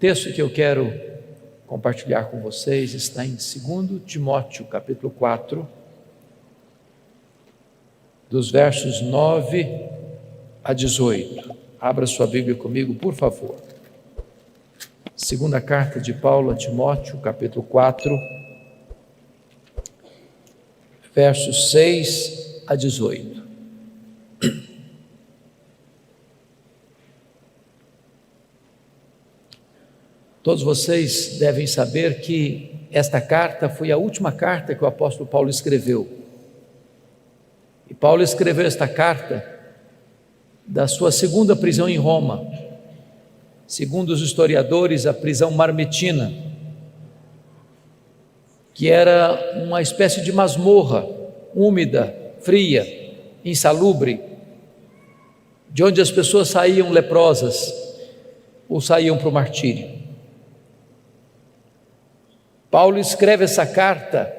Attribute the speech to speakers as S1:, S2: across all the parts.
S1: texto que eu quero compartilhar com vocês está em 2 Timóteo, capítulo 4, dos versos 9 a 18. Abra sua Bíblia comigo, por favor. Segunda carta de Paulo a Timóteo, capítulo 4, versos 6 a 18. Todos vocês devem saber que esta carta foi a última carta que o apóstolo Paulo escreveu. E Paulo escreveu esta carta da sua segunda prisão em Roma. Segundo os historiadores, a prisão Marmetina, que era uma espécie de masmorra, úmida, fria, insalubre, de onde as pessoas saíam leprosas ou saíam para o martírio. Paulo escreve essa carta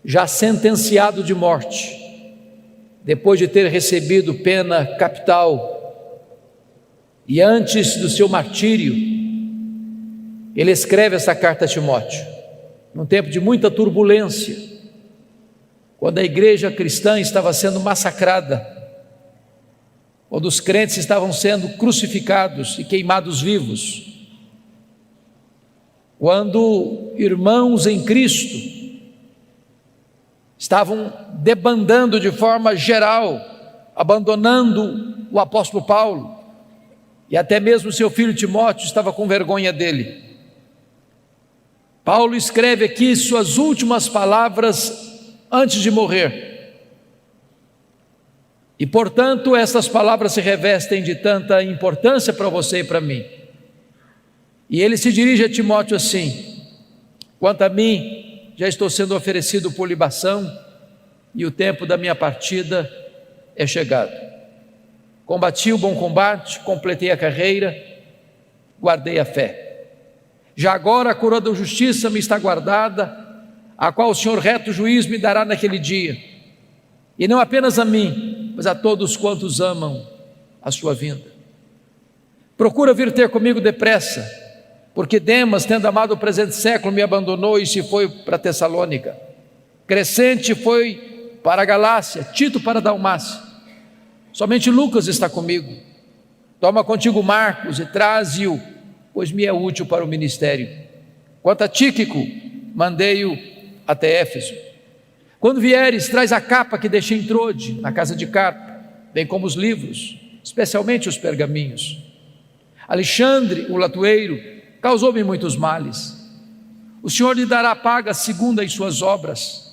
S1: já sentenciado de morte, depois de ter recebido pena capital, e antes do seu martírio, ele escreve essa carta a Timóteo, num tempo de muita turbulência, quando a igreja cristã estava sendo massacrada, quando os crentes estavam sendo crucificados e queimados vivos, quando irmãos em Cristo estavam debandando de forma geral, abandonando o apóstolo Paulo, e até mesmo seu filho Timóteo estava com vergonha dele. Paulo escreve aqui suas últimas palavras antes de morrer, e portanto essas palavras se revestem de tanta importância para você e para mim. E ele se dirige a Timóteo assim: quanto a mim, já estou sendo oferecido por libação, e o tempo da minha partida é chegado. Combati o bom combate, completei a carreira, guardei a fé. Já agora a coroa da justiça me está guardada, a qual o Senhor reto juiz me dará naquele dia, e não apenas a mim, mas a todos quantos amam a sua vinda. Procura vir ter comigo depressa, porque Demas, tendo amado o presente século, me abandonou e se foi para Tessalônica. Crescente foi para a Galácia, Tito para a Dalmácia. Somente Lucas está comigo. Toma contigo Marcos e traze-o, pois me é útil para o ministério. Quanto a Tíquico, mandei-o até Éfeso. Quando vieres, traz a capa que deixei em Trode, na casa de Carpo, bem como os livros, especialmente os pergaminhos. Alexandre, o latoeiro, causou-me muitos males. O Senhor lhe dará paga segundo as suas obras.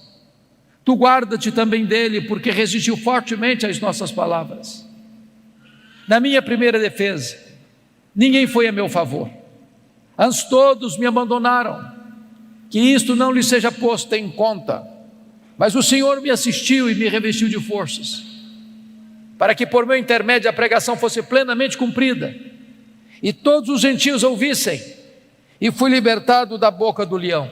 S1: Tu guarda-te também dele, porque resistiu fortemente às nossas palavras. Na minha primeira defesa, ninguém foi a meu favor. Antes todos me abandonaram. Que isto não lhe seja posto em conta. Mas o Senhor me assistiu e me revestiu de forças, para que por meu intermédio a pregação fosse plenamente cumprida, e todos os gentios ouvissem, e fui libertado da boca do leão.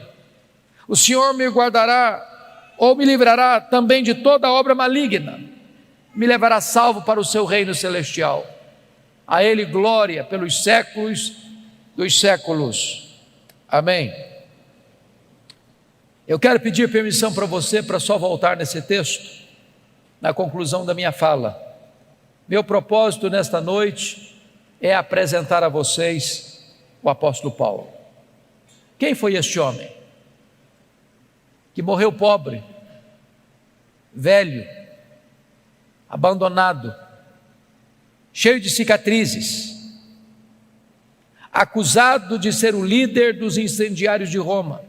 S1: O Senhor me guardará, ou me livrará também de toda obra maligna, me levará salvo para o seu reino celestial. A Ele glória pelos séculos dos séculos. Amém. Eu quero pedir permissão para você para só voltar nesse texto, na conclusão da minha fala. Meu propósito nesta noite é apresentar a vocês o apóstolo Paulo. Quem foi este homem que morreu pobre, velho, abandonado, cheio de cicatrizes, acusado de ser o líder dos incendiários de Roma?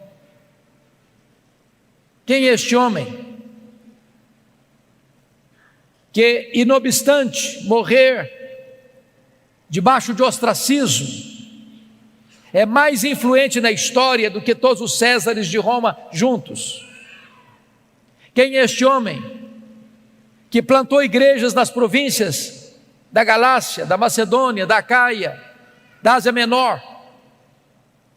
S1: Quem é este homem que, inobstante morrer debaixo de ostracismo, é mais influente na história do que todos os Césares de Roma juntos? Quem é este homem que plantou igrejas nas províncias da Galácia, da Macedônia, da Acaia, da Ásia Menor,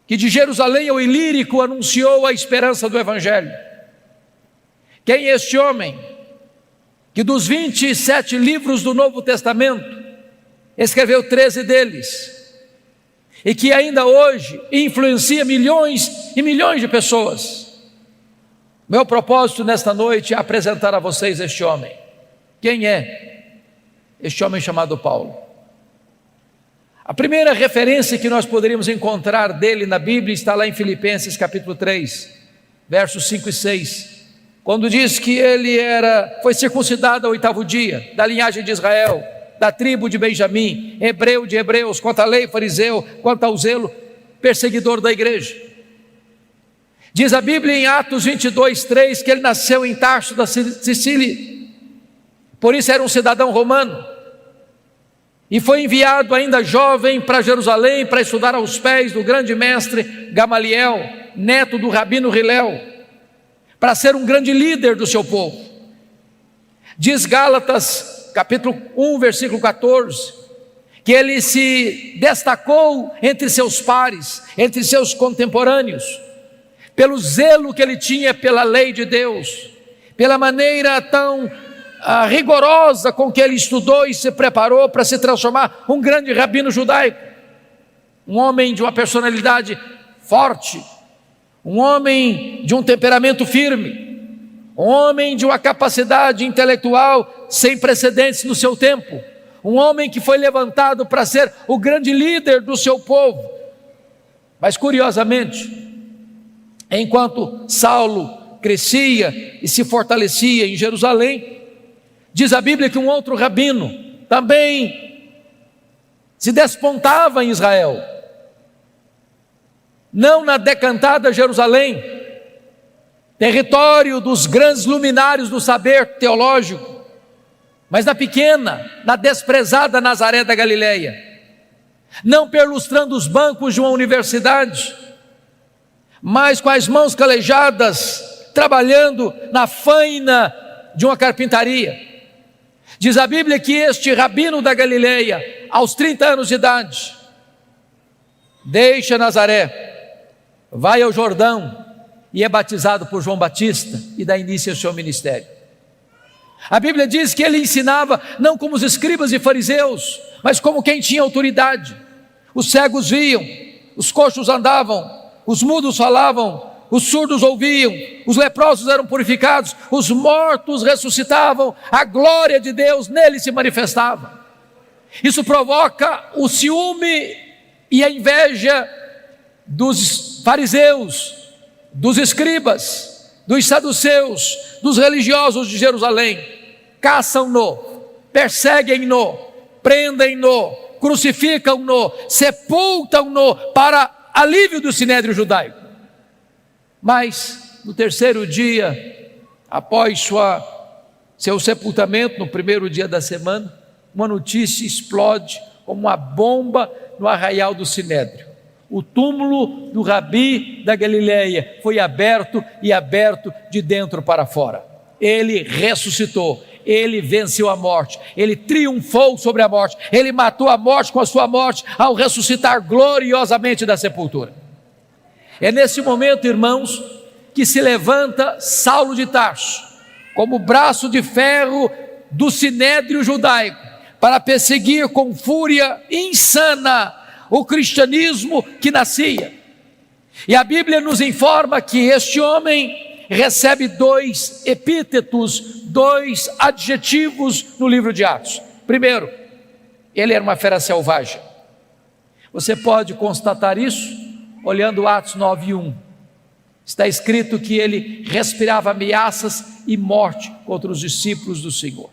S1: que de Jerusalém ao Ilírico anunciou a esperança do Evangelho? Quem é este homem que dos 27 livros do Novo Testamento escreveu 13 deles, e que ainda hoje influencia milhões e milhões de pessoas. Meu propósito nesta noite é apresentar a vocês este homem. Quem é este homem chamado Paulo? A primeira referência que nós poderíamos encontrar dele na Bíblia está lá em Filipenses capítulo 3, versos 5 e 6, quando diz que ele foi circuncidado ao 8º dia, da linhagem de Israel, da tribo de Benjamim, hebreu de hebreus, quanto à lei, fariseu, quanto ao zelo, perseguidor da igreja. Diz a Bíblia em Atos 22, 3, que ele nasceu em Tarso da Sicília, por isso era um cidadão romano, e foi enviado ainda jovem para Jerusalém para estudar aos pés do grande mestre Gamaliel, neto do rabino Hilel, para ser um grande líder do seu povo. Diz Gálatas capítulo 1, versículo 14, que ele se destacou entre seus pares, entre seus contemporâneos, pelo zelo que ele tinha pela lei de Deus, pela maneira tão rigorosa com que ele estudou e se preparou para se transformar um grande rabino judaico, um homem de uma personalidade forte, um homem de um temperamento firme, um homem de uma capacidade intelectual sem precedentes no seu tempo, um homem que foi levantado para ser o grande líder do seu povo. Mas curiosamente, enquanto Saulo crescia e se fortalecia em Jerusalém, diz a Bíblia que um outro rabino também se despontava em Israel, não na decantada Jerusalém, território dos grandes luminários do saber teológico, mas na pequena, na desprezada Nazaré da Galileia, não perlustrando os bancos de uma universidade, mas com as mãos calejadas, trabalhando na faina de uma carpintaria. Diz a Bíblia que este rabino da Galileia, aos 30 anos de idade, deixa Nazaré, vai ao Jordão e é batizado por João Batista e dá início ao seu ministério. A Bíblia diz que ele ensinava não como os escribas e fariseus, mas como quem tinha autoridade. Os cegos viam, os coxos andavam, os mudos falavam, os surdos ouviam, os leprosos eram purificados, os mortos ressuscitavam, a glória de Deus nele se manifestava. Isso provoca o ciúme e a inveja dos fariseus, dos escribas, dos saduceus, dos religiosos de Jerusalém. Caçam-no, perseguem-no, prendem-no, crucificam-no, sepultam-no para alívio do sinédrio judaico. Mas no terceiro dia, após seu sepultamento, no primeiro dia da semana, uma notícia explode como uma bomba no arraial do sinédrio. O túmulo do Rabi da Galileia foi aberto e aberto de dentro para fora. Ele ressuscitou, ele venceu a morte, ele triunfou sobre a morte, ele matou a morte com a sua morte ao ressuscitar gloriosamente da sepultura. É nesse momento, irmãos, que se levanta Saulo de Tarso, como braço de ferro do sinédrio judaico, para perseguir com fúria insana o cristianismo que nascia. E a Bíblia nos informa que este homem recebe 2 epítetos, 2 adjetivos no livro de Atos. Primeiro, ele era uma fera selvagem. Você pode constatar isso olhando Atos 9:1, está escrito que ele respirava ameaças e morte contra os discípulos do Senhor.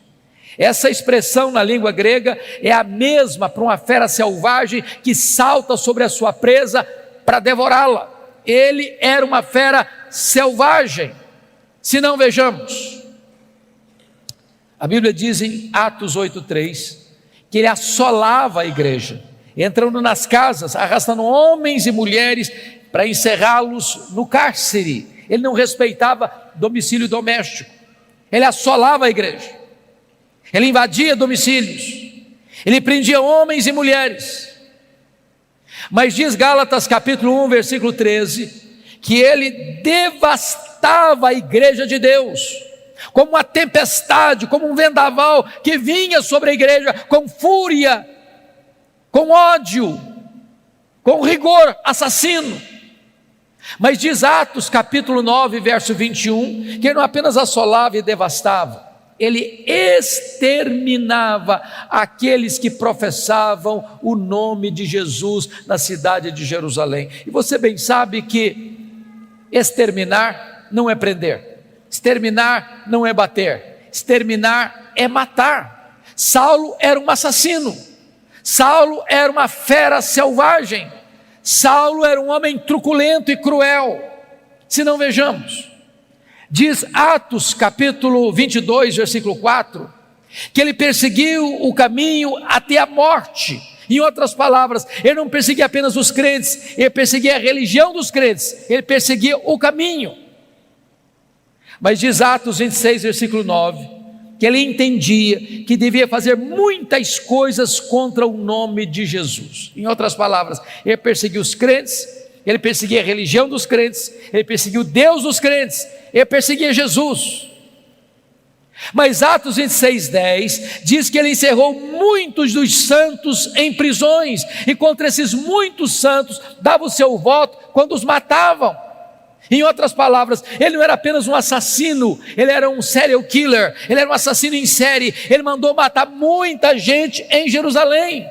S1: Essa expressão na língua grega é a mesma para uma fera selvagem que salta sobre a sua presa para devorá-la. Ele era uma fera selvagem. Se não, vejamos, a Bíblia diz em Atos 8:3 que ele assolava a igreja, entrando nas casas, arrastando homens e mulheres para encerrá-los no cárcere. Ele não respeitava domicílio doméstico, ele assolava a igreja, ele invadia domicílios, ele prendia homens e mulheres. Mas diz Gálatas capítulo 1, versículo 13, que ele devastava a igreja de Deus, como uma tempestade, como um vendaval que vinha sobre a igreja com fúria, com ódio, com rigor, assassino. Mas diz Atos capítulo 9, verso 21, que ele não apenas assolava e devastava, ele exterminava aqueles que professavam o nome de Jesus na cidade de Jerusalém. E você bem sabe que exterminar não é prender, exterminar não é bater, exterminar é matar. Saulo era um assassino, Saulo era uma fera selvagem, Saulo era um homem truculento e cruel. Se não, vejamos, diz Atos capítulo 22, versículo 4, que ele perseguiu o caminho até a morte. Em outras palavras, ele não perseguia apenas os crentes, ele perseguia a religião dos crentes, ele perseguia o caminho. Mas diz Atos 26, versículo 9, que ele entendia que devia fazer muitas coisas contra o nome de Jesus. Em outras palavras, ele perseguia os crentes, ele perseguia a religião dos crentes, ele perseguia o Deus dos crentes, ele perseguia Jesus. Mas Atos 26, 10 diz que ele encerrou muitos dos santos em prisões, e contra esses muitos santos dava o seu voto quando os matavam. Em outras palavras, ele não era apenas um assassino, ele era um serial killer, ele era um assassino em série, ele mandou matar muita gente em Jerusalém.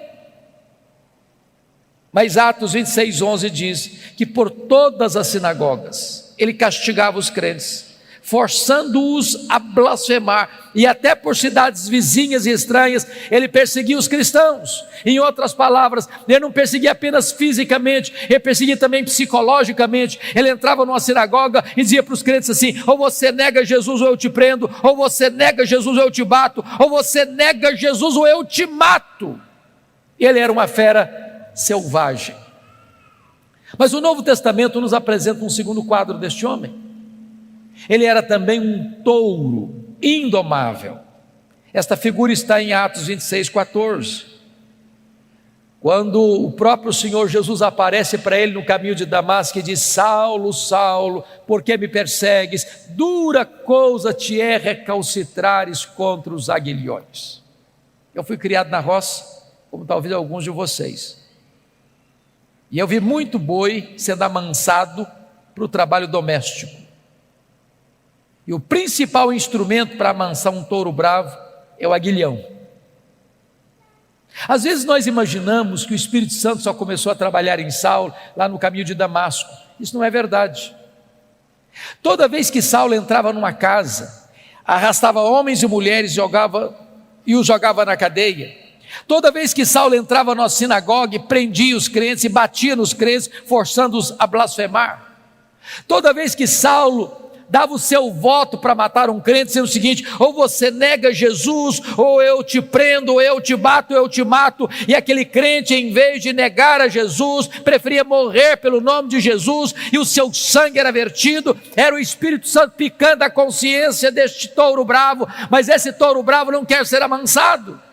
S1: Mas Atos 26, 11 diz que por todas as sinagogas ele castigava os crentes, forçando-os a blasfemar, e até por cidades vizinhas e estranhas ele perseguia os cristãos. Em outras palavras, ele não perseguia apenas fisicamente, ele perseguia também psicologicamente. Ele entrava numa sinagoga e dizia para os crentes assim: ou você nega Jesus ou eu te prendo, ou você nega Jesus ou eu te bato, ou você nega Jesus ou eu te mato. Ele era uma fera selvagem. Mas o Novo Testamento nos apresenta um segundo quadro deste homem. Ele era também um touro indomável. Esta figura está em Atos 26, 14. Quando o próprio Senhor Jesus aparece para ele no caminho de Damasco e diz: Saulo, Saulo, por que me persegues? Dura coisa te é recalcitrares contra os aguilhões. Eu fui criado na roça, como talvez alguns de vocês, e eu vi muito boi sendo amansado para o trabalho doméstico. E o principal instrumento para amansar um touro bravo é o aguilhão. Às vezes nós imaginamos que o Espírito Santo só começou a trabalhar em Saulo lá no caminho de Damasco. Isso não é verdade. Toda vez que Saulo entrava numa casa, arrastava homens e mulheres e os jogava na cadeia. Toda vez que Saulo entrava na sinagoga, prendia os crentes e batia nos crentes, forçando-os a blasfemar. Toda vez que Saulo dava o seu voto para matar um crente, dizendo o seguinte: ou você nega Jesus, ou eu te prendo, ou eu te bato, ou eu te mato. E aquele crente, em vez de negar a Jesus, preferia morrer pelo nome de Jesus, e o seu sangue era vertido. Era o Espírito Santo picando a consciência deste touro bravo, mas esse touro bravo não quer ser amansado.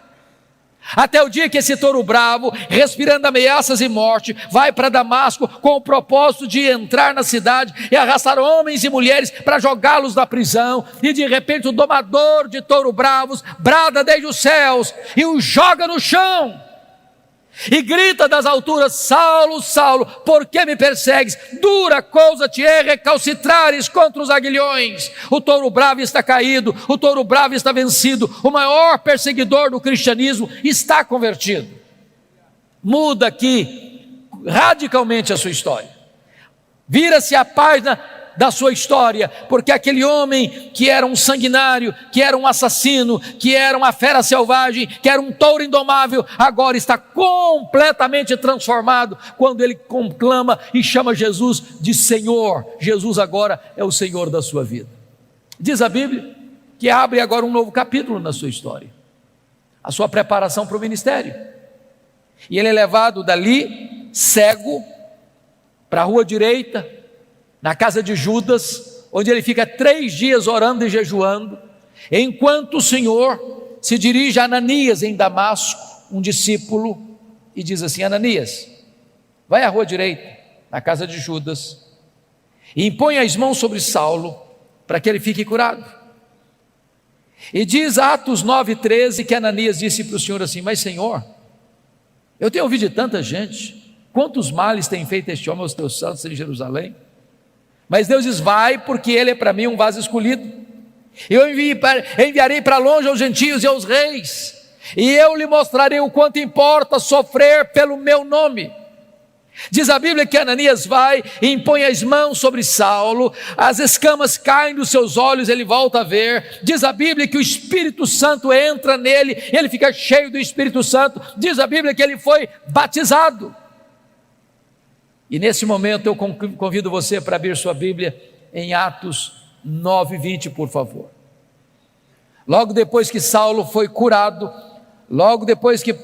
S1: Até o dia que esse touro bravo, respirando ameaças e morte, vai para Damasco com o propósito de entrar na cidade e arrastar homens e mulheres para jogá-los na prisão. E de repente o domador de touro bravos brada desde os céus e o joga no chão e grita das alturas: Saulo, Saulo, por que me persegues? Dura coisa te é recalcitrares contra os aguilhões. O touro bravo está caído, o touro bravo está vencido, o maior perseguidor do cristianismo está convertido. Muda aqui radicalmente a sua história, vira-se a página da sua história, porque aquele homem que era um sanguinário, que era um assassino, que era uma fera selvagem, que era um touro indomável, agora está completamente transformado quando ele conclama e chama Jesus de Senhor. Jesus agora é o Senhor da sua vida. Diz a Bíblia que abre agora um novo capítulo na sua história, a sua preparação para o ministério. E ele é levado dali cego para a rua direita, na casa de Judas, onde ele fica 3 dias orando e jejuando, enquanto o Senhor se dirige a Ananias em Damasco, um discípulo, e diz assim: Ananias, vai à rua direita, na casa de Judas, e impõe as mãos sobre Saulo, para que ele fique curado. E diz Atos 9,13 que Ananias disse para o Senhor assim: mas Senhor, eu tenho ouvido de tanta gente quantos males tem feito este homem aos teus santos em Jerusalém? Mas Deus diz: vai, porque ele é para mim um vaso escolhido. Eu enviarei para longe aos gentios e aos reis, e eu lhe mostrarei o quanto importa sofrer pelo meu nome. Diz a Bíblia que Ananias vai e impõe as mãos sobre Saulo, as escamas caem dos seus olhos, ele volta a ver. Diz a Bíblia que o Espírito Santo entra nele, ele fica cheio do Espírito Santo. Diz a Bíblia que ele foi batizado. E nesse momento eu convido você para abrir sua Bíblia em Atos 9:20, por favor. Logo depois que Saulo foi curado, logo depois que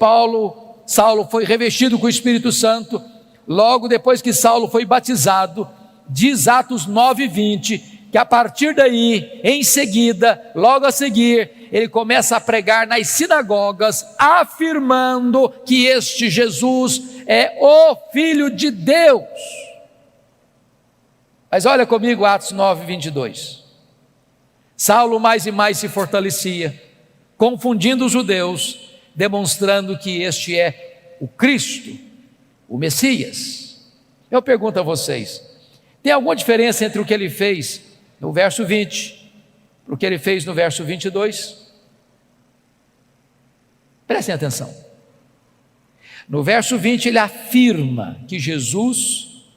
S1: Saulo foi revestido com o Espírito Santo, logo depois que Saulo foi batizado, diz Atos 9:20, que a partir daí, em seguida, logo a seguir, ele começa a pregar nas sinagogas, afirmando que este Jesus é o Filho de Deus. Mas olha comigo Atos 9:22. Saulo mais e mais se fortalecia, confundindo os judeus, demonstrando que este é o Cristo, o Messias. Eu pergunto a vocês, tem alguma diferença entre o que ele fez no verso 20 para o que ele fez no verso 22? Prestem atenção. No verso 20 ele afirma que Jesus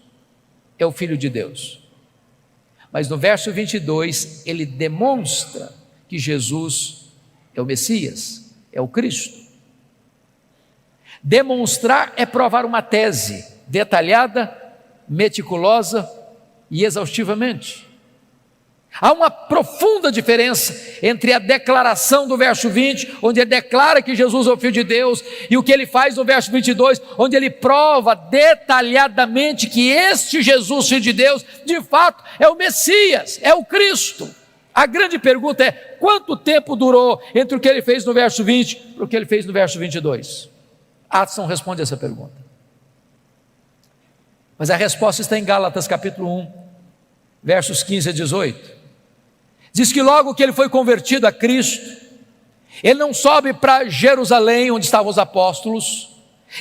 S1: é o Filho de Deus, mas no verso 22 ele demonstra que Jesus é o Messias, é o Cristo. Demonstrar é provar uma tese detalhada, meticulosa e exaustivamente. Há uma profunda diferença entre a declaração do verso 20, onde ele declara que Jesus é o Filho de Deus, e o que ele faz no verso 22, onde ele prova detalhadamente que este Jesus, Filho de Deus, de fato é o Messias, é o Cristo. A grande pergunta é: quanto tempo durou entre o que ele fez no verso 20 e o que ele fez no verso 22? Atos não responde essa pergunta, mas a resposta está em Gálatas capítulo 1, versos 15 a 18. Diz que logo que ele foi convertido a Cristo, ele não sobe para Jerusalém, onde estavam os apóstolos,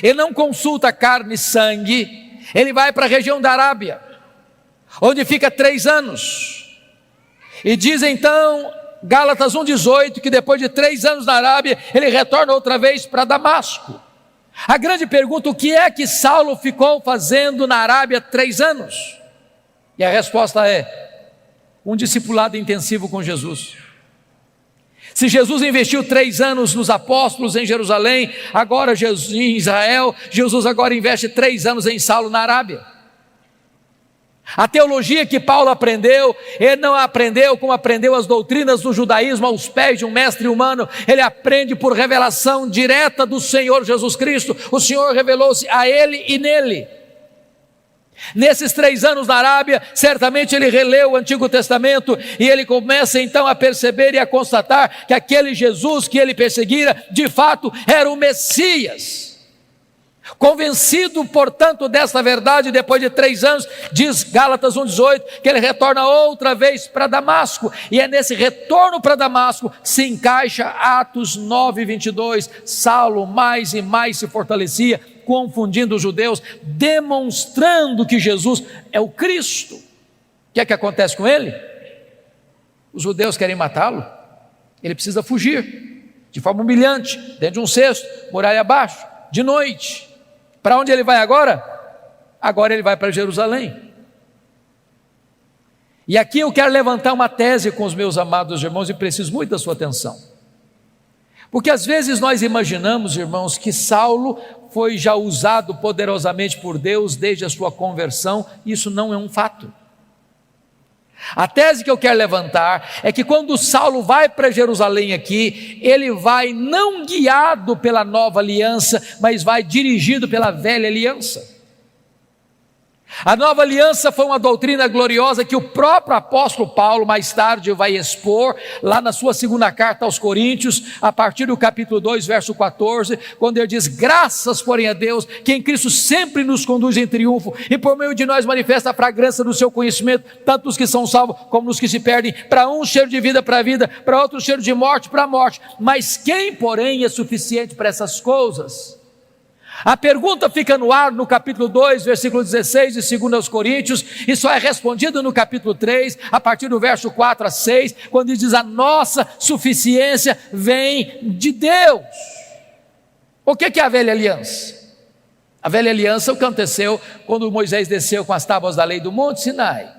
S1: ele não consulta carne e sangue, ele vai para a região da Arábia, onde fica 3 anos, e diz então Gálatas 1,18, que depois de 3 anos na Arábia, ele retorna outra vez para Damasco. A grande pergunta: o que é que Saulo ficou fazendo na Arábia 3 anos? E a resposta é: um discipulado intensivo com Jesus. Se Jesus investiu 3 anos nos apóstolos em Jerusalém, agora em Israel, Jesus agora investe 3 anos em Saulo na Arábia. A teologia que Paulo aprendeu, ele não aprendeu como aprendeu as doutrinas do judaísmo aos pés de um mestre humano, ele aprende por revelação direta do Senhor Jesus Cristo. O Senhor revelou-se a ele e nele. Nesses 3 anos na Arábia, certamente ele releu o Antigo Testamento, e ele começa então a perceber e a constatar que aquele Jesus que ele perseguira, de fato era o Messias. Convencido, portanto, desta verdade, depois de 3 anos, diz Gálatas 1,18, que ele retorna outra vez para Damasco, e é nesse retorno para Damasco que se encaixa Atos 9:22, Saulo mais e mais se fortalecia, confundindo os judeus, demonstrando que Jesus é o Cristo. O que é que acontece com ele? Os judeus querem matá-lo, ele precisa fugir, de forma humilhante, dentro de um cesto, muralha abaixo, de noite. Para onde ele vai agora? Agora ele vai para Jerusalém. E aqui eu quero levantar uma tese com os meus amados irmãos, e preciso muito da sua atenção. Porque às vezes nós imaginamos, irmãos, que Saulo foi já usado poderosamente por Deus desde a sua conversão. Isso não é um fato. A tese que eu quero levantar é que quando Saulo vai para Jerusalém aqui, ele vai não guiado pela nova aliança, mas vai dirigido pela velha aliança. A nova aliança foi uma doutrina gloriosa que o próprio apóstolo Paulo mais tarde vai expor lá na sua 2ª carta aos Coríntios, a partir do capítulo 2, verso 14, quando ele diz: graças porém a Deus, que em Cristo sempre nos conduz em triunfo, e por meio de nós manifesta a fragrância do seu conhecimento, tanto nos que são salvos como nos que se perdem. Para uns cheiro de vida para a vida, para outros cheiro de morte para a morte. Mas quem porém é suficiente para essas coisas? A pergunta fica no ar no capítulo 2, versículo 16 de 2 Coríntios, e só é respondida no capítulo 3, a partir do verso 4 a 6, quando diz: a nossa suficiência vem de Deus. O que é a velha aliança? A velha aliança é o que aconteceu quando Moisés desceu com as tábuas da lei do Monte Sinai.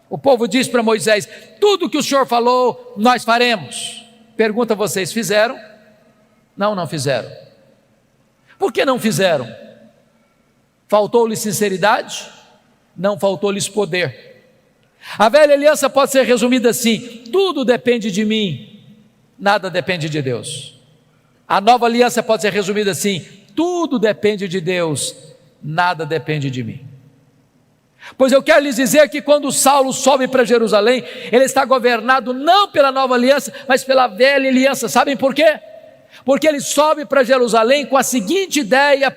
S1: O povo disse para Moisés: tudo que o Senhor falou, nós faremos. Pergunta: vocês fizeram? Não, não fizeram. Por que não fizeram? Faltou-lhes sinceridade? Não, faltou-lhes poder. A velha aliança pode ser resumida assim: tudo depende de mim, nada depende de Deus. A nova aliança pode ser resumida assim: tudo depende de Deus, nada depende de mim. Pois eu quero lhes dizer que quando Saulo sobe para Jerusalém, ele está governado não pela nova aliança, mas pela velha aliança. Sabem por quê? Porque ele sobe para Jerusalém com a seguinte ideia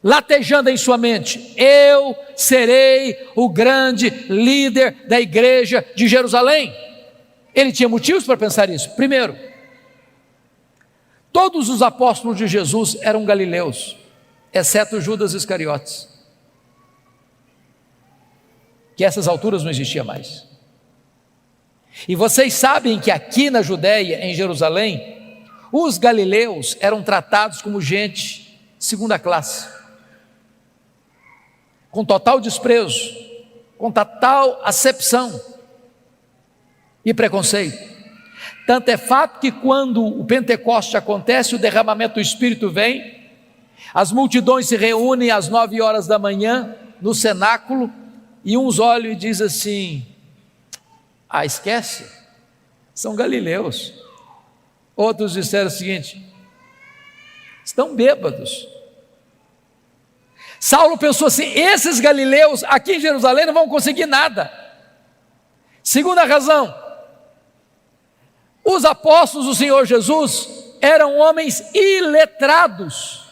S1: latejando em sua mente: eu serei o grande líder da igreja de Jerusalém. Ele tinha motivos para pensar isso. Primeiro, todos os apóstolos de Jesus eram galileus, exceto Judas Iscariotes, que a essas alturas não existia mais. E vocês sabem que aqui na Judéia, em Jerusalém, os galileus eram tratados como gente segunda classe, com total desprezo, com total acepção e preconceito. Tanto é fato que quando o Pentecoste acontece, o derramamento do Espírito vem, as multidões se reúnem às 9 horas da manhã no cenáculo, e uns olham e dizem assim: ah, esquece, são galileus. Outros disseram o seguinte: estão bêbados. Saulo pensou assim: esses galileus aqui em Jerusalém não vão conseguir nada. Segunda razão: os apóstolos do Senhor Jesus eram homens iletrados,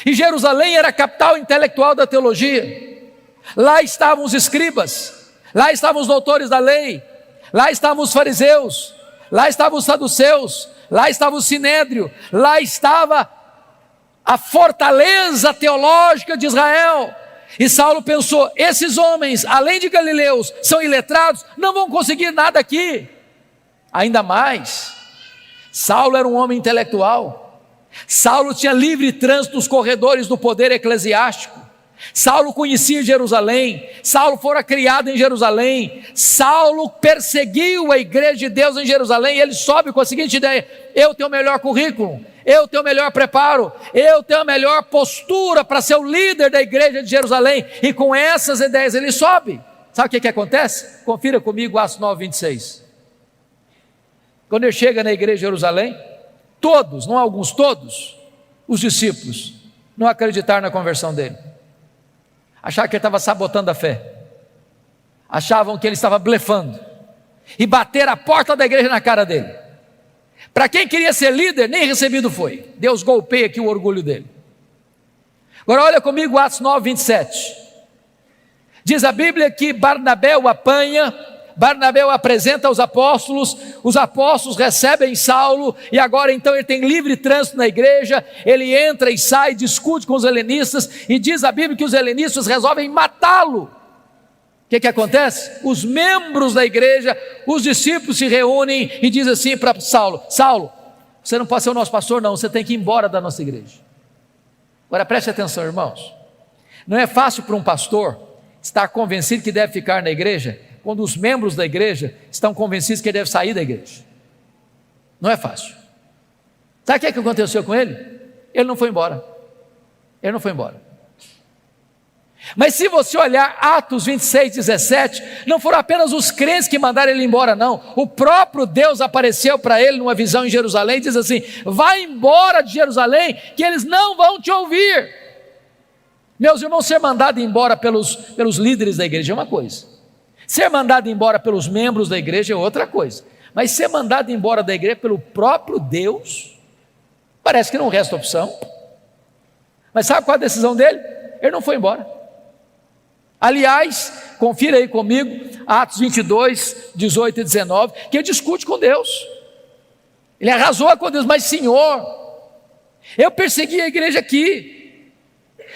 S1: e Jerusalém era a capital intelectual da teologia. Lá estavam os escribas, lá estavam os doutores da lei, lá estavam os fariseus, lá estavam os saduceus, lá estava o sinédrio, lá estava a fortaleza teológica de Israel. E Saulo pensou: esses homens, além de galileus, são iletrados, não vão conseguir nada aqui. Ainda mais, Saulo era um homem intelectual. Saulo tinha livre trânsito nos corredores do poder eclesiástico. Saulo conhecia Jerusalém, Saulo fora criado em Jerusalém, Saulo perseguiu a igreja de Deus em Jerusalém, e ele sobe com a seguinte ideia: eu tenho o melhor currículo, eu tenho o melhor preparo, eu tenho a melhor postura para ser o líder da igreja de Jerusalém, e com essas ideias ele sobe. Sabe o que acontece? Confira comigo Atos 9:26. Quando ele chega na igreja de Jerusalém, todos, não alguns, todos, os discípulos não acreditaram na conversão dele. Achavam que ele estava sabotando a fé, achavam que ele estava blefando, e bateram a porta da igreja na cara dele. Para quem queria ser líder, nem recebido foi. Deus golpeia aqui o orgulho dele. Agora olha comigo Atos 9:27. Diz a Bíblia que Barnabé o apanha, Barnabé o apresenta aos apóstolos, os apóstolos recebem Saulo, e agora então ele tem livre trânsito na igreja, ele entra e sai, discute com os helenistas, e diz a Bíblia que os helenistas resolvem matá-lo. O que acontece? Os membros da igreja, os discípulos se reúnem e dizem assim para Saulo: Saulo, você não pode ser o nosso pastor não, você tem que ir embora da nossa igreja. Agora preste atenção, irmãos, não é fácil para um pastor estar convencido que deve ficar na igreja, quando os membros da igreja estão convencidos que ele deve sair da igreja. Não é fácil. Sabe o que aconteceu com ele? Ele não foi embora. Ele não foi embora. Mas se você olhar Atos 26:17, não foram apenas os crentes que mandaram ele embora, não. O próprio Deus apareceu para ele numa visão em Jerusalém e diz assim: vai embora de Jerusalém, que eles não vão te ouvir. Meus irmãos, ser mandado embora pelos líderes da igreja é uma coisa, ser mandado embora pelos membros da igreja é outra coisa, mas ser mandado embora da igreja pelo próprio Deus, parece que não resta opção. Mas sabe qual a decisão dele? Ele não foi embora. Aliás, confira aí comigo Atos 22:18 e 19, que ele discute com Deus. Ele arrasou com Deus: mas Senhor, Eu persegui a igreja aqui.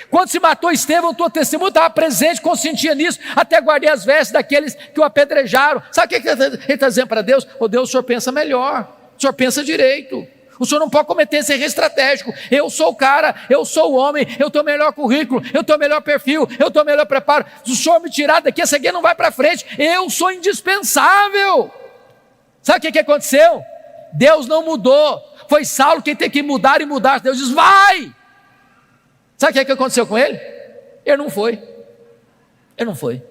S1: Quando se matou Estevão, tua testemunha estava presente, consentia nisso, até guardei as vestes daqueles que o apedrejaram. Sabe o que ele está dizendo para Deus? Oh Deus, o Senhor pensa melhor, o Senhor pensa direito. O Senhor não pode cometer esse erro estratégico. Eu sou o cara, eu sou o homem, eu tenho o melhor currículo, eu tenho o melhor perfil, eu tenho o melhor preparo. Se o Senhor me tirar daqui, essa guia não vai para frente. Eu sou indispensável. Sabe o que aconteceu? Deus não mudou. Foi Saulo quem tem que mudar e mudar. Deus diz, vai! Sabe o que aconteceu com ele? Ele não foi. Ele não foi.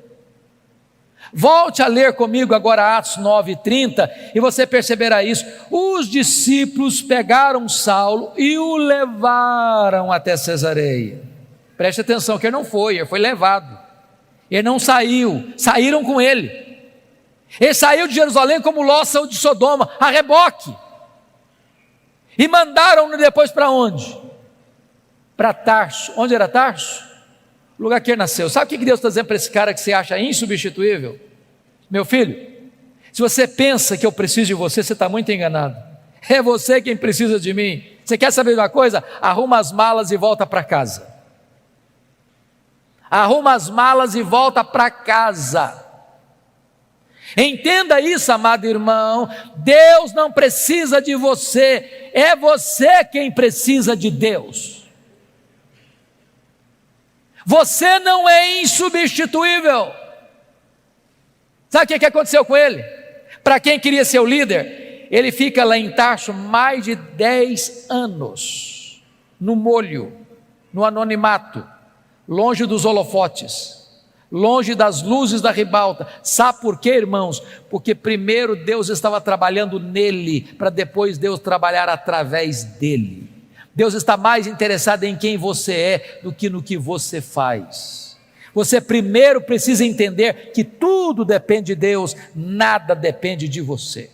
S1: Volte a ler comigo agora Atos 9:30 e você perceberá isso. Os discípulos pegaram Saulo e o levaram até Cesareia. Preste atenção que ele não foi, ele foi levado. Ele não saiu, saíram com ele. Ele saiu de Jerusalém como Ló saiu de Sodoma, a reboque. E mandaram-no depois para onde? Para Tarso. Onde era Tarso? O lugar que ele nasceu. Sabe o que Deus está dizendo para esse cara que você acha insubstituível? Meu filho, se você pensa que eu preciso de você, você está muito enganado. É você quem precisa de mim. Você quer saber de uma coisa? Arruma as malas e volta para casa. Arruma as malas e volta para casa. Entenda isso, amado irmão. Deus não precisa de você, é você quem precisa de Deus. Você não é insubstituível. Sabe o que aconteceu com ele? Para quem queria ser o líder, ele fica lá em Tarso mais de 10 anos, no molho, no anonimato, longe dos holofotes, longe das luzes da ribalta. Sabe por quê, irmãos? Porque primeiro Deus estava trabalhando nele, para depois Deus trabalhar através dele. Deus está mais interessado em quem você é do que no que você faz. Você primeiro precisa entender que tudo depende de Deus, nada depende de você.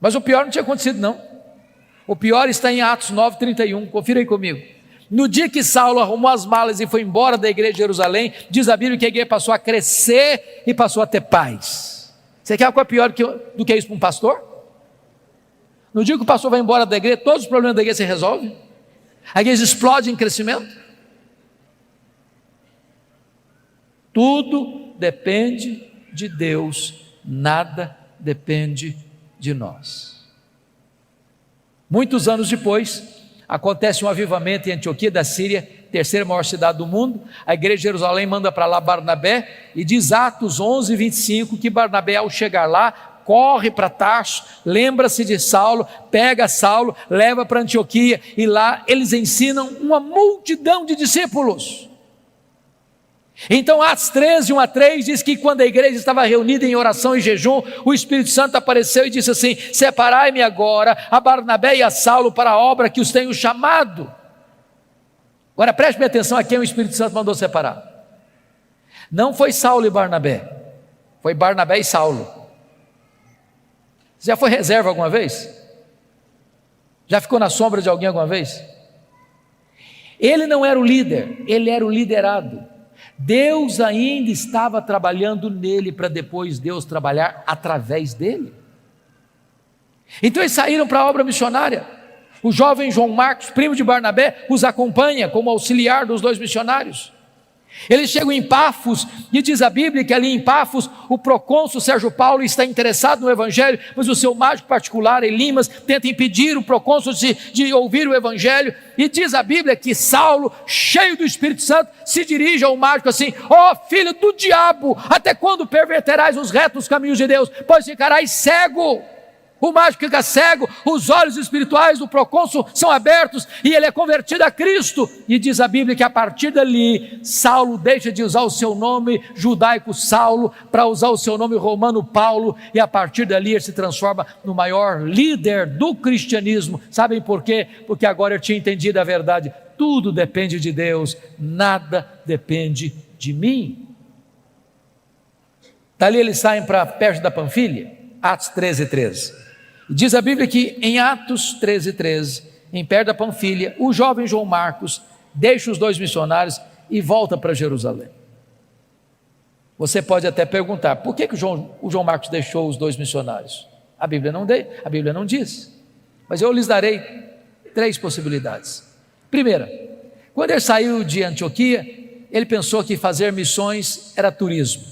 S1: Mas o pior não tinha acontecido não. O pior está em Atos 9:31, confira aí comigo. No dia que Saulo arrumou as malas e foi embora da igreja de Jerusalém, diz a Bíblia que a igreja passou a crescer e passou a ter paz. Você quer uma coisa pior do que isso para um pastor? No dia que o pastor vai embora da igreja, todos os problemas da igreja se resolvem. A igreja explode em crescimento. Tudo depende de Deus, nada depende de nós. Muitos anos depois, acontece um avivamento em Antioquia da Síria, terceira maior cidade do mundo. A igreja de Jerusalém manda para lá Barnabé, e diz Atos 11:25 que Barnabé, ao chegar lá, corre para Tarso, lembra-se de Saulo, pega Saulo, leva para Antioquia, e lá eles ensinam uma multidão de discípulos. Então Atos 13:1-3 diz que quando a igreja estava reunida em oração e jejum, o Espírito Santo apareceu e disse assim: separai-me agora a Barnabé e a Saulo para a obra que os tenho chamado. Agora preste atenção a quem o Espírito Santo mandou separar. Não foi Saulo e Barnabé, foi Barnabé e Saulo. Você já foi reserva alguma vez? Já ficou na sombra de alguém alguma vez? Ele não era o líder, ele era o liderado. Deus ainda estava trabalhando nele para depois Deus trabalhar através dele. Então eles saíram para a obra missionária. O jovem João Marcos, primo de Barnabé, os acompanha como auxiliar dos dois missionários. Eles chegam em Pafos, e diz a Bíblia que ali em Pafos o procônsul Sérgio Paulo está interessado no evangelho, mas o seu mágico particular Elimas tenta impedir o procônsul de ouvir o evangelho, e diz a Bíblia que Saulo, cheio do Espírito Santo, se dirige ao mágico assim: ó filho do diabo, até quando perverterás os retos caminhos de Deus, pois ficarás cego. O mágico fica cego, os olhos espirituais do procônsul são abertos e ele é convertido a Cristo. E diz a Bíblia que a partir dali, Saulo deixa de usar o seu nome judaico Saulo para usar o seu nome romano Paulo, e a partir dali ele se transforma no maior líder do cristianismo. Sabem por quê? Porque agora eu tinha entendido a verdade: tudo depende de Deus, nada depende de mim. Dali eles saem para perto da Panfilha, Atos 13:13. Diz a Bíblia que em Atos 13:13, em perto da Panfilha, o jovem João Marcos deixa os dois missionários e volta para Jerusalém. Você pode até perguntar: por que o João Marcos deixou os dois missionários? A Bíblia não diz, mas eu lhes darei 3 possibilidades. Primeira, quando ele saiu de Antioquia, ele pensou que fazer missões era turismo.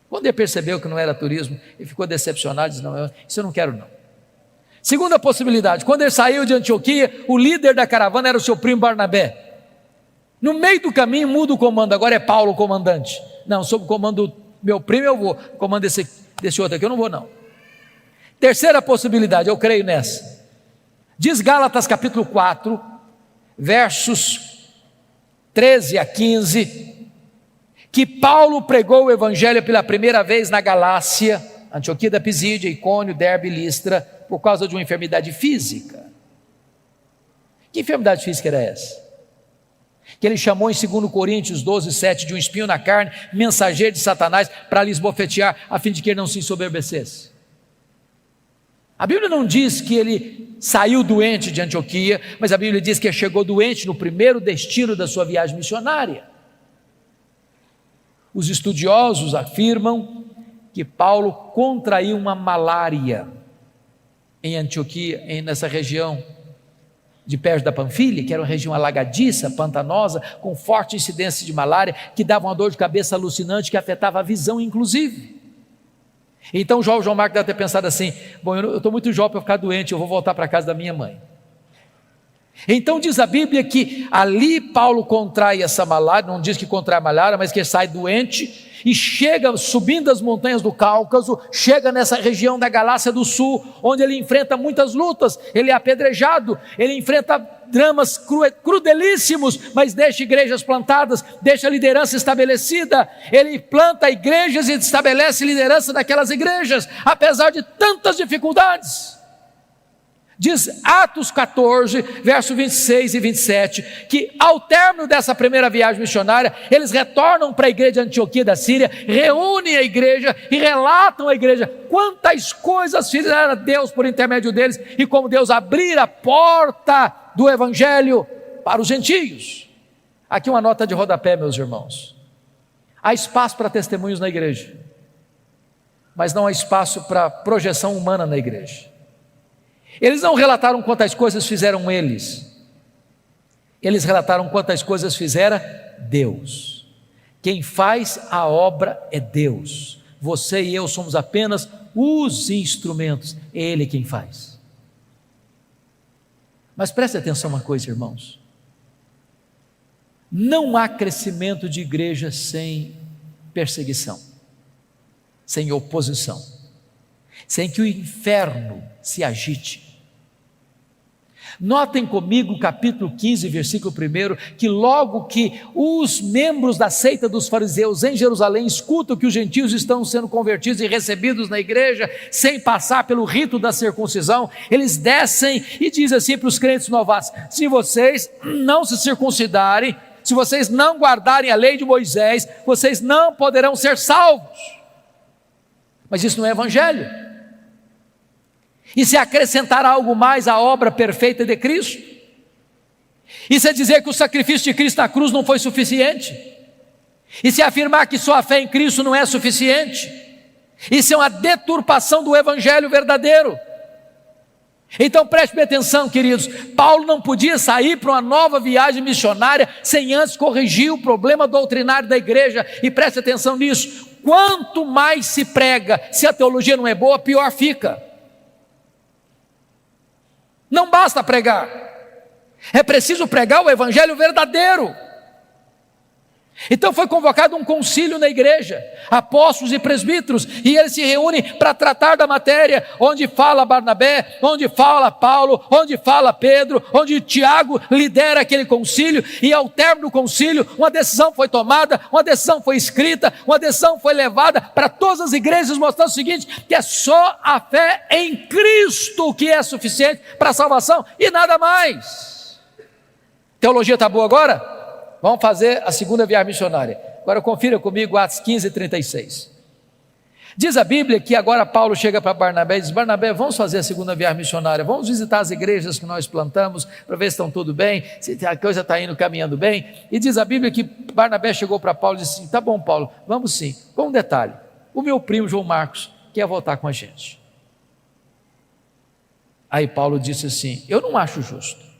S1: Quando ele percebeu que não era turismo, ele ficou decepcionado e disse: não, isso eu não quero não. Segunda possibilidade, quando ele saiu de Antioquia, o líder da caravana era o seu primo Barnabé. No meio do caminho muda o comando, agora é Paulo o comandante. Não, sob o comando do meu primo eu vou, o comando desse outro aqui eu não vou não. Terceira possibilidade, eu creio nessa. Diz Gálatas capítulo 4, versos 13 a 15, que Paulo pregou o evangelho pela primeira vez na Galácia, Antioquia da Pisídia, Icônio, Derbe e Listra, por causa de uma enfermidade física. Que enfermidade física era essa? Que ele chamou em 2 Coríntios 12, 7, de um espinho na carne, mensageiro de Satanás, para lhes bofetear, a fim de que ele não se ensoberbecesse. A Bíblia não diz que ele saiu doente de Antioquia, mas a Bíblia diz que ele chegou doente no primeiro destino da sua viagem missionária. Os estudiosos afirmam que Paulo contraiu uma malária em Antioquia, nessa região de perto da Panfilha, que era uma região alagadiça, pantanosa, com forte incidência de malária, que dava uma dor de cabeça alucinante, que afetava a visão inclusive. Então o João Marcos deve ter pensado assim: bom, eu estou muito jovem para ficar doente, eu vou voltar para a casa da minha mãe. Então diz a Bíblia que ali Paulo contrai essa malária, não diz que contrai a malária, mas que sai doente, e chega subindo as montanhas do Cáucaso, chega nessa região da Galácia do Sul, onde ele enfrenta muitas lutas, ele é apedrejado, ele enfrenta dramas crudelíssimos, mas deixa igrejas plantadas, deixa liderança estabelecida, ele planta igrejas e estabelece liderança daquelas igrejas, apesar de tantas dificuldades. Diz Atos 14, verso 26 e 27, que ao término dessa primeira viagem missionária, eles retornam para a igreja de Antioquia da Síria, reúnem a igreja e relatam à igreja quantas coisas fizeram Deus por intermédio deles, e como Deus abrira a porta do evangelho para os gentios. Aqui uma nota de rodapé, meus irmãos: há espaço para testemunhos na igreja, mas não há espaço para projeção humana na igreja. Eles não relataram quantas coisas fizeram eles relataram quantas coisas fizera Deus. Quem faz a obra é Deus, você e eu somos apenas os instrumentos, é Ele quem faz. Mas preste atenção uma coisa, irmãos: não há crescimento de igreja sem perseguição, sem oposição, sem que o inferno se agite. Notem comigo o capítulo 15, versículo 1, que logo que os membros da seita dos fariseus em Jerusalém escutam que os gentios estão sendo convertidos e recebidos na igreja, sem passar pelo rito da circuncisão, eles descem e dizem assim para os crentes novatos: se vocês não se circuncidarem, se vocês não guardarem a lei de Moisés, vocês não poderão ser salvos. Mas isso não é evangelho. E se acrescentar algo mais à obra perfeita de Cristo? Isso é dizer que o sacrifício de Cristo na cruz não foi suficiente? E se afirmar que só a fé em Cristo não é suficiente? Isso é uma deturpação do evangelho verdadeiro. Então preste bem atenção, queridos: Paulo não podia sair para uma nova viagem missionária sem antes corrigir o problema doutrinário da igreja. E preste atenção nisso: quanto mais se prega, se a teologia não é boa, pior fica. Não basta pregar, é preciso pregar o evangelho verdadeiro. Então foi convocado um concílio na igreja, apóstolos e presbíteros, e eles se reúnem para tratar da matéria, onde fala Barnabé, onde fala Paulo, onde fala Pedro, onde Tiago lidera aquele concílio, e ao término do concílio, uma decisão foi tomada, uma decisão foi escrita, uma decisão foi levada para todas as igrejas, mostrando o seguinte: que é só a fé em Cristo que é suficiente para a salvação, e nada mais. Teologia está boa agora? Vamos fazer a segunda viagem missionária. Agora confira comigo Atos 15, 36. Diz a Bíblia que agora Paulo chega para Barnabé e diz: Barnabé, vamos fazer a segunda viagem missionária, vamos visitar as igrejas que nós plantamos, para ver se estão tudo bem, se a coisa está indo caminhando bem. E diz a Bíblia que Barnabé chegou para Paulo e disse assim: tá bom, Paulo, vamos sim. Com um detalhe: o meu primo João Marcos quer voltar com a gente. Aí Paulo disse assim: eu não acho justo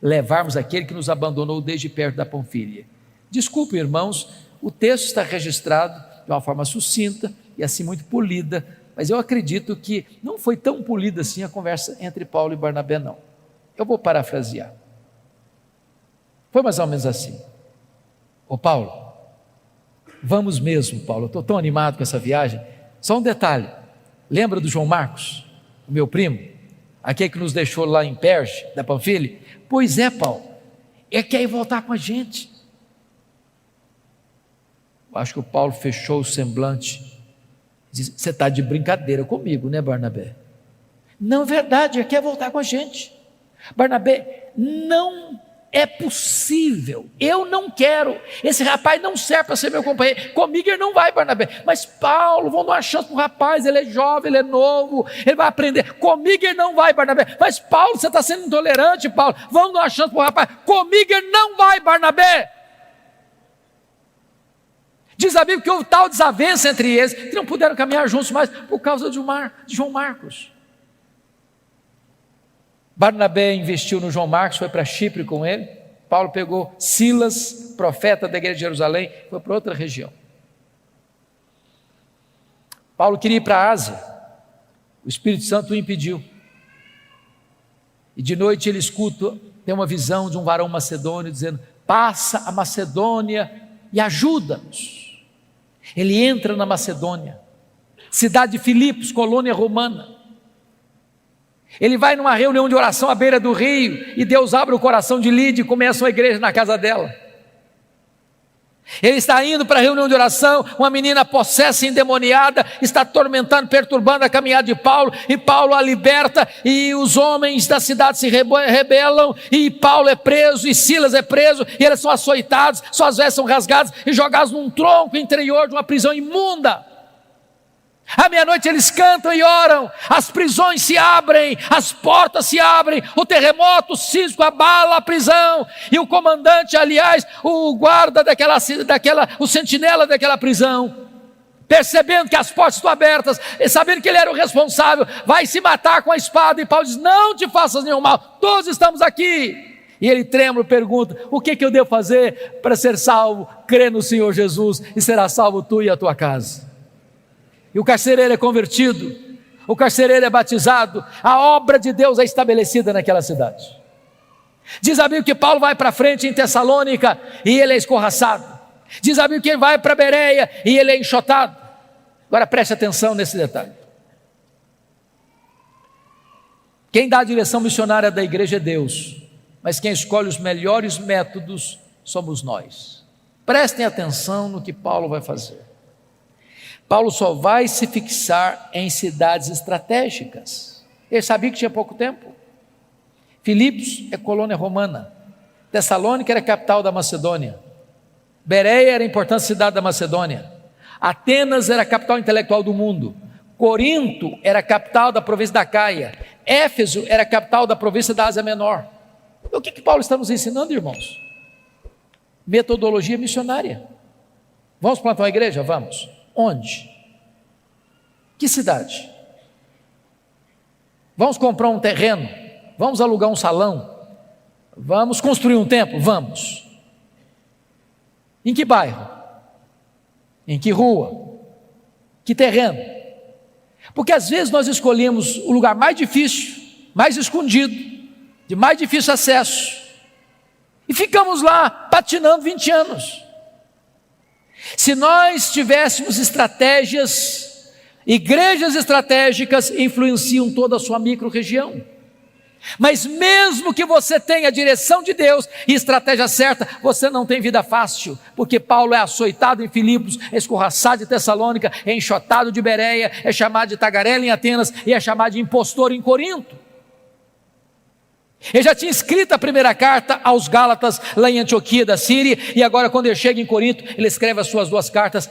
S1: levarmos aquele que nos abandonou desde perto da Panfília. Desculpe, irmãos, o texto está registrado de uma forma sucinta e assim muito polida, mas eu acredito que não foi tão polida assim a conversa entre Paulo e Barnabé, não. Eu vou parafrasear. Foi mais ou menos assim: ô Paulo, vamos mesmo, Paulo, eu estou tão animado com essa viagem. Só um detalhe, lembra do João Marcos, o meu primo, aquele que nos deixou lá em Perge, da Panfília? Pois é, Paulo, ele quer ir voltar com a gente. Eu acho que o Paulo fechou o semblante, disse: você está de brincadeira comigo, né, Barnabé? Não, é verdade, ele quer voltar com a gente. Barnabé, não é possível, eu não quero, esse rapaz não serve para ser meu companheiro, comigo ele não vai, Barnabé. Mas Paulo, vamos dar uma chance para o rapaz, ele é jovem, ele é novo, ele vai aprender. Comigo ele não vai, Barnabé. Mas Paulo, você está sendo intolerante, Paulo, vamos dar uma chance para o rapaz. Comigo ele não vai, Barnabé. Diz a Bíblia que houve tal desavença entre eles, que não puderam caminhar juntos mais, por causa de João Marcos. Barnabé investiu no João Marcos, foi para Chipre com ele. Paulo pegou Silas, profeta da igreja de Jerusalém, foi para outra região. Paulo queria ir para a Ásia, o Espírito Santo o impediu. E de noite ele escuta, tem uma visão de um varão macedônio dizendo: passa a Macedônia e ajuda-nos. Ele entra na Macedônia, cidade de Filipos, colônia romana. Ele vai numa reunião de oração à beira do rio, e Deus abre o coração de Lídia e começa uma igreja na casa dela. Ele está indo para a reunião de oração, uma menina possessa, endemoniada, está atormentando, perturbando a caminhada de Paulo, e Paulo a liberta, e os homens da cidade se rebelam, e Paulo é preso, e Silas é preso, e eles são açoitados, suas vestes são rasgadas, e jogados num tronco interior de uma prisão imunda. À meia-noite eles cantam e oram, as prisões se abrem, as portas se abrem, o terremoto sísmico abala a prisão, e o comandante, aliás, o guarda o sentinela daquela prisão, percebendo que as portas estão abertas, e sabendo que ele era o responsável, vai se matar com a espada, e Paulo diz: não te faças nenhum mal, todos estamos aqui. E ele trêmulo pergunta: o que eu devo fazer para ser salvo? Crê no Senhor Jesus e será salvo tu e a tua casa. E o carcereiro é convertido, o carcereiro é batizado, a obra de Deus é estabelecida naquela cidade. Diz a Bíblia que Paulo vai para frente em Tessalônica e ele é escorraçado. Diz a Bíblia que ele vai para Bereia e ele é enxotado. Agora preste atenção nesse detalhe. Quem dá a direção missionária da igreja é Deus, mas quem escolhe os melhores métodos somos nós. Prestem atenção no que Paulo vai fazer. Paulo só vai se fixar em cidades estratégicas. Ele sabia que tinha pouco tempo. Filipos é colônia romana, Tessalônica era a capital da Macedônia, Bereia era a importante cidade da Macedônia, Atenas era a capital intelectual do mundo, Corinto era a capital da província da Caia, Éfeso era a capital da província da Ásia Menor. O que Paulo está nos ensinando, irmãos? Metodologia missionária. Vamos plantar uma igreja? Vamos. Onde? Que cidade? Vamos comprar um terreno? Vamos alugar um salão? Vamos construir um templo? Vamos. Em que bairro? Em que rua? Que terreno? Porque às vezes nós escolhemos o lugar mais difícil, mais escondido, de mais difícil acesso, e ficamos lá patinando 20 anos. Se nós tivéssemos estratégias, igrejas estratégicas influenciam toda a sua micro-região. Mas mesmo que você tenha a direção de Deus e estratégia certa, você não tem vida fácil, porque Paulo é açoitado em Filipos, é escorraçado em Tessalônica, é enxotado de Bereia, é chamado de tagarela em Atenas e é chamado de impostor em Corinto. Ele já tinha escrito a primeira carta aos Gálatas lá em Antioquia da Síria, e agora quando ele chega em Corinto, ele escreve as suas duas cartas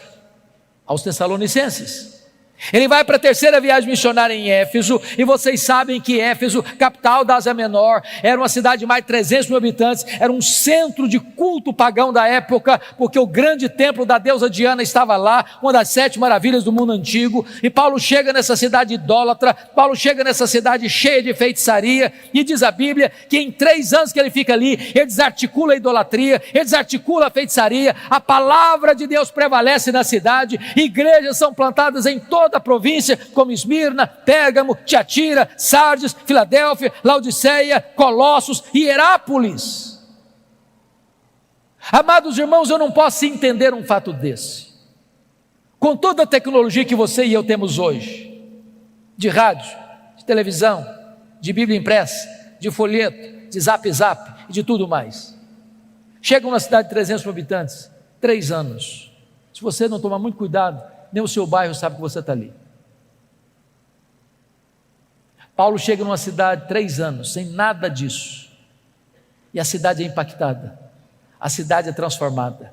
S1: aos Tessalonicenses. Ele vai para a terceira viagem missionária em Éfeso, e vocês sabem que Éfeso, capital da Ásia Menor, era uma cidade de mais de 300 mil habitantes, era um centro de culto pagão da época, porque o grande templo da deusa Diana estava lá, uma das 7 maravilhas do mundo antigo. E Paulo chega nessa cidade idólatra, Paulo chega nessa cidade cheia de feitiçaria, e diz a Bíblia que em 3 anos que ele fica ali, ele desarticula a idolatria, ele desarticula a feitiçaria, a palavra de Deus prevalece na cidade, igrejas são plantadas em toda a província, como Esmirna, Pérgamo, Tiatira, Sardes, Filadélfia, Laodiceia, Colossos e Herápolis. Amados irmãos, eu não posso entender um fato desse. Com toda a tecnologia que você e eu temos hoje, de rádio, de televisão, de Bíblia impressa, de folheto, de zap e de tudo mais. Chega uma cidade de 300 mil habitantes, 3 anos. Se você não tomar muito cuidado, nem o seu bairro sabe que você está ali. Paulo chega numa cidade 3 anos, sem nada disso, e a cidade é impactada, a cidade é transformada,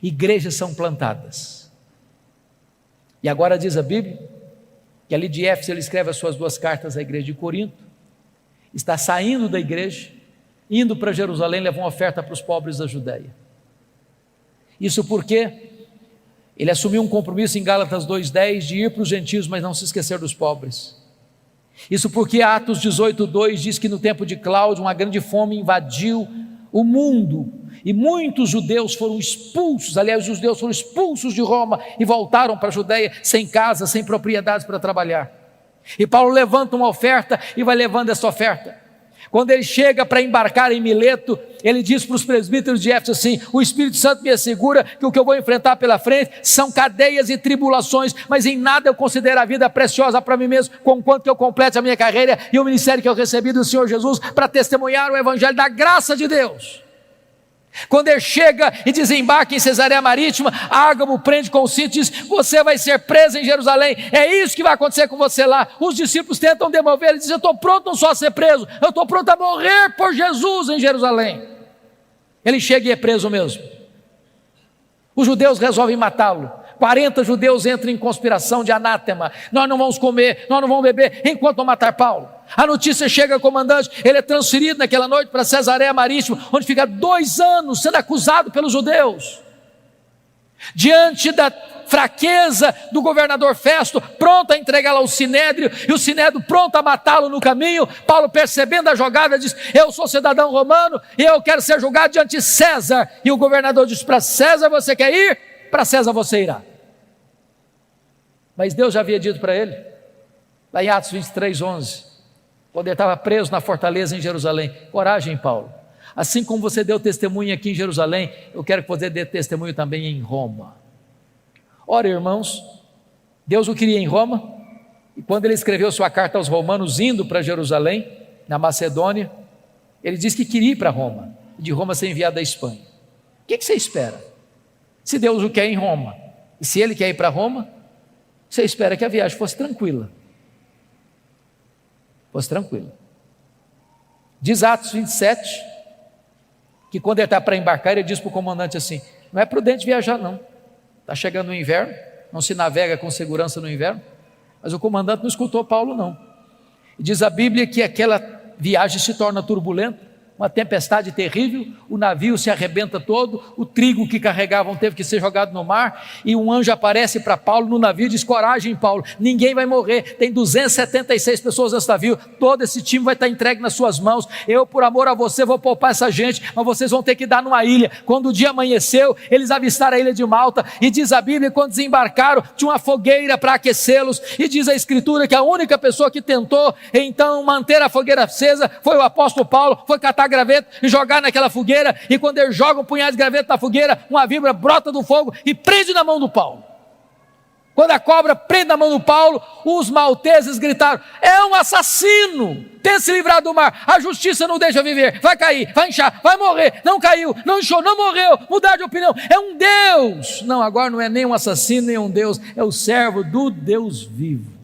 S1: igrejas são plantadas. E agora diz a Bíblia que ali de Éfeso ele escreve as suas 2 cartas à igreja de Corinto, está saindo da igreja, indo para Jerusalém, levar uma oferta para os pobres da Judéia. Isso porque ele assumiu um compromisso em Gálatas 2,10 de ir para os gentios, mas não se esquecer dos pobres. Isso porque Atos 18,2 diz que no tempo de Cláudio uma grande fome invadiu o mundo e muitos judeus foram expulsos, aliás os judeus foram expulsos de Roma e voltaram para a Judéia sem casa, sem propriedades para trabalhar. E Paulo levanta uma oferta e vai levando essa oferta. Quando ele chega para embarcar em Mileto, ele diz para os presbíteros de Éfeso assim: o Espírito Santo me assegura que o que eu vou enfrentar pela frente são cadeias e tribulações, mas em nada eu considero a vida preciosa para mim mesmo, conquanto que eu complete a minha carreira e o ministério que eu recebi do Senhor Jesus para testemunhar o evangelho da graça de Deus. Quando ele chega e desembarca em Cesareia Marítima, Ágabo prende com o cinto e diz: você vai ser preso em Jerusalém, é isso que vai acontecer com você lá. Os discípulos tentam demover, ele diz: eu estou pronto não só a ser preso, eu estou pronto a morrer por Jesus em Jerusalém. Ele chega e é preso mesmo. Os judeus resolvem matá-lo. 40 judeus entram em conspiração de anátema: nós não vamos comer, nós não vamos beber enquanto não matar Paulo. A notícia chega ao comandante, ele é transferido naquela noite para Cesareia Marítima, onde fica 2 anos sendo acusado pelos judeus. Diante da fraqueza do governador Festo, pronto a entregá-lo ao Sinédrio, e o Sinédrio pronto a matá-lo no caminho, Paulo, percebendo a jogada, diz: eu sou cidadão romano e eu quero ser julgado diante de César. E o governador diz: para César você quer ir? Para César você irá. Mas Deus já havia dito para ele, lá em Atos 23:11, quando ele estava preso na fortaleza em Jerusalém: coragem, Paulo, assim como você deu testemunho aqui em Jerusalém, eu quero que você dê testemunho também em Roma. Ora, irmãos, Deus o queria em Roma, e quando ele escreveu sua carta aos romanos, indo para Jerusalém, na Macedônia, ele disse que queria ir para Roma, e de Roma ser enviado à Espanha. O que você espera? Se Deus o quer em Roma, e se ele quer ir para Roma, você espera que a viagem fosse tranquila. Fosse tranquila. Diz Atos 27, que quando ele está para embarcar, ele diz para o comandante assim: não é prudente viajar não, está chegando o inverno, não se navega com segurança no inverno. Mas o comandante não escutou Paulo não. E diz a Bíblia que aquela viagem se torna turbulenta, uma tempestade terrível, o navio se arrebenta todo, o trigo que carregavam teve que ser jogado no mar, e um anjo aparece para Paulo no navio e diz: coragem, Paulo, ninguém vai morrer, tem 276 pessoas nesse navio, todo esse time vai estar entregue nas suas mãos, eu por amor a você vou poupar essa gente, mas vocês vão ter que dar numa ilha. Quando o dia amanheceu, eles avistaram a ilha de Malta, e diz a Bíblia, quando desembarcaram, tinha uma fogueira para aquecê-los, e diz a Escritura que a única pessoa que tentou então manter a fogueira acesa foi o apóstolo Paulo, foi catar graveto e jogar naquela fogueira, e quando ele joga um punhado de graveto na fogueira, uma víbora brota do fogo e prende na mão do Paulo. Quando a cobra prende na mão do Paulo, os malteses gritaram: é um assassino, tem se livrado do mar, a justiça não deixa viver, vai cair, vai inchar, vai morrer. Não caiu, não inchou, não morreu, mudar de opinião, é um Deus. Não, agora não é nem um assassino, nem um Deus, é o servo do Deus vivo.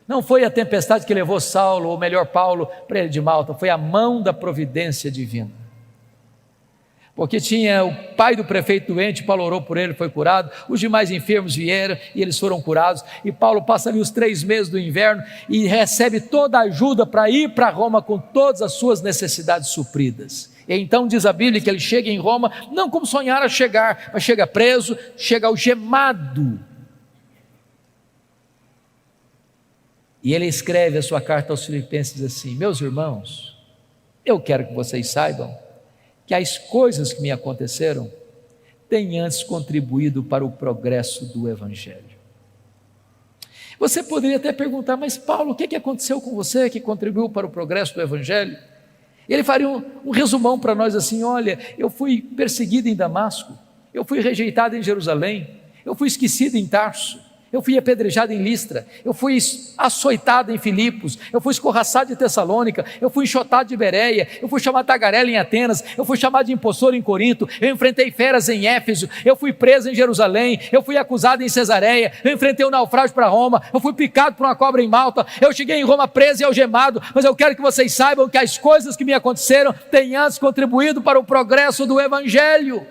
S1: Não foi a tempestade que levou Saulo, ou melhor Paulo, para ele de Malta, foi a mão da providência divina. porque tinha o pai do prefeito doente, Paulo orou por ele, foi curado, os demais enfermos vieram e eles foram curados, e Paulo passa ali os 3 meses do inverno e recebe toda a ajuda para ir para Roma com todas as suas necessidades supridas. E então diz a Bíblia que ele chega em Roma, não como sonhara chegar, mas chega preso, chega algemado. E ele escreve a sua carta aos Filipenses assim: meus irmãos, eu quero que vocês saibam que as coisas que me aconteceram têm antes contribuído para o progresso do Evangelho. Você poderia até perguntar, mas Paulo, o que aconteceu com você que contribuiu para o progresso do Evangelho? Ele faria um resumão para nós assim: olha, eu fui perseguido em Damasco, eu fui rejeitado em Jerusalém, eu fui esquecido em Tarso, eu fui apedrejado em Listra, eu fui açoitado em Filipos, eu fui escorraçado de Tessalônica, eu fui enxotado de Bereia, eu fui chamado de tagarela em Atenas, eu fui chamado de impostor em Corinto, eu enfrentei feras em Éfeso, eu fui preso em Jerusalém, eu fui acusado em Cesareia, eu enfrentei um naufrágio para Roma, eu fui picado por uma cobra em Malta, eu cheguei em Roma preso e algemado, mas eu quero que vocês saibam que as coisas que me aconteceram têm antes contribuído para o progresso do Evangelho.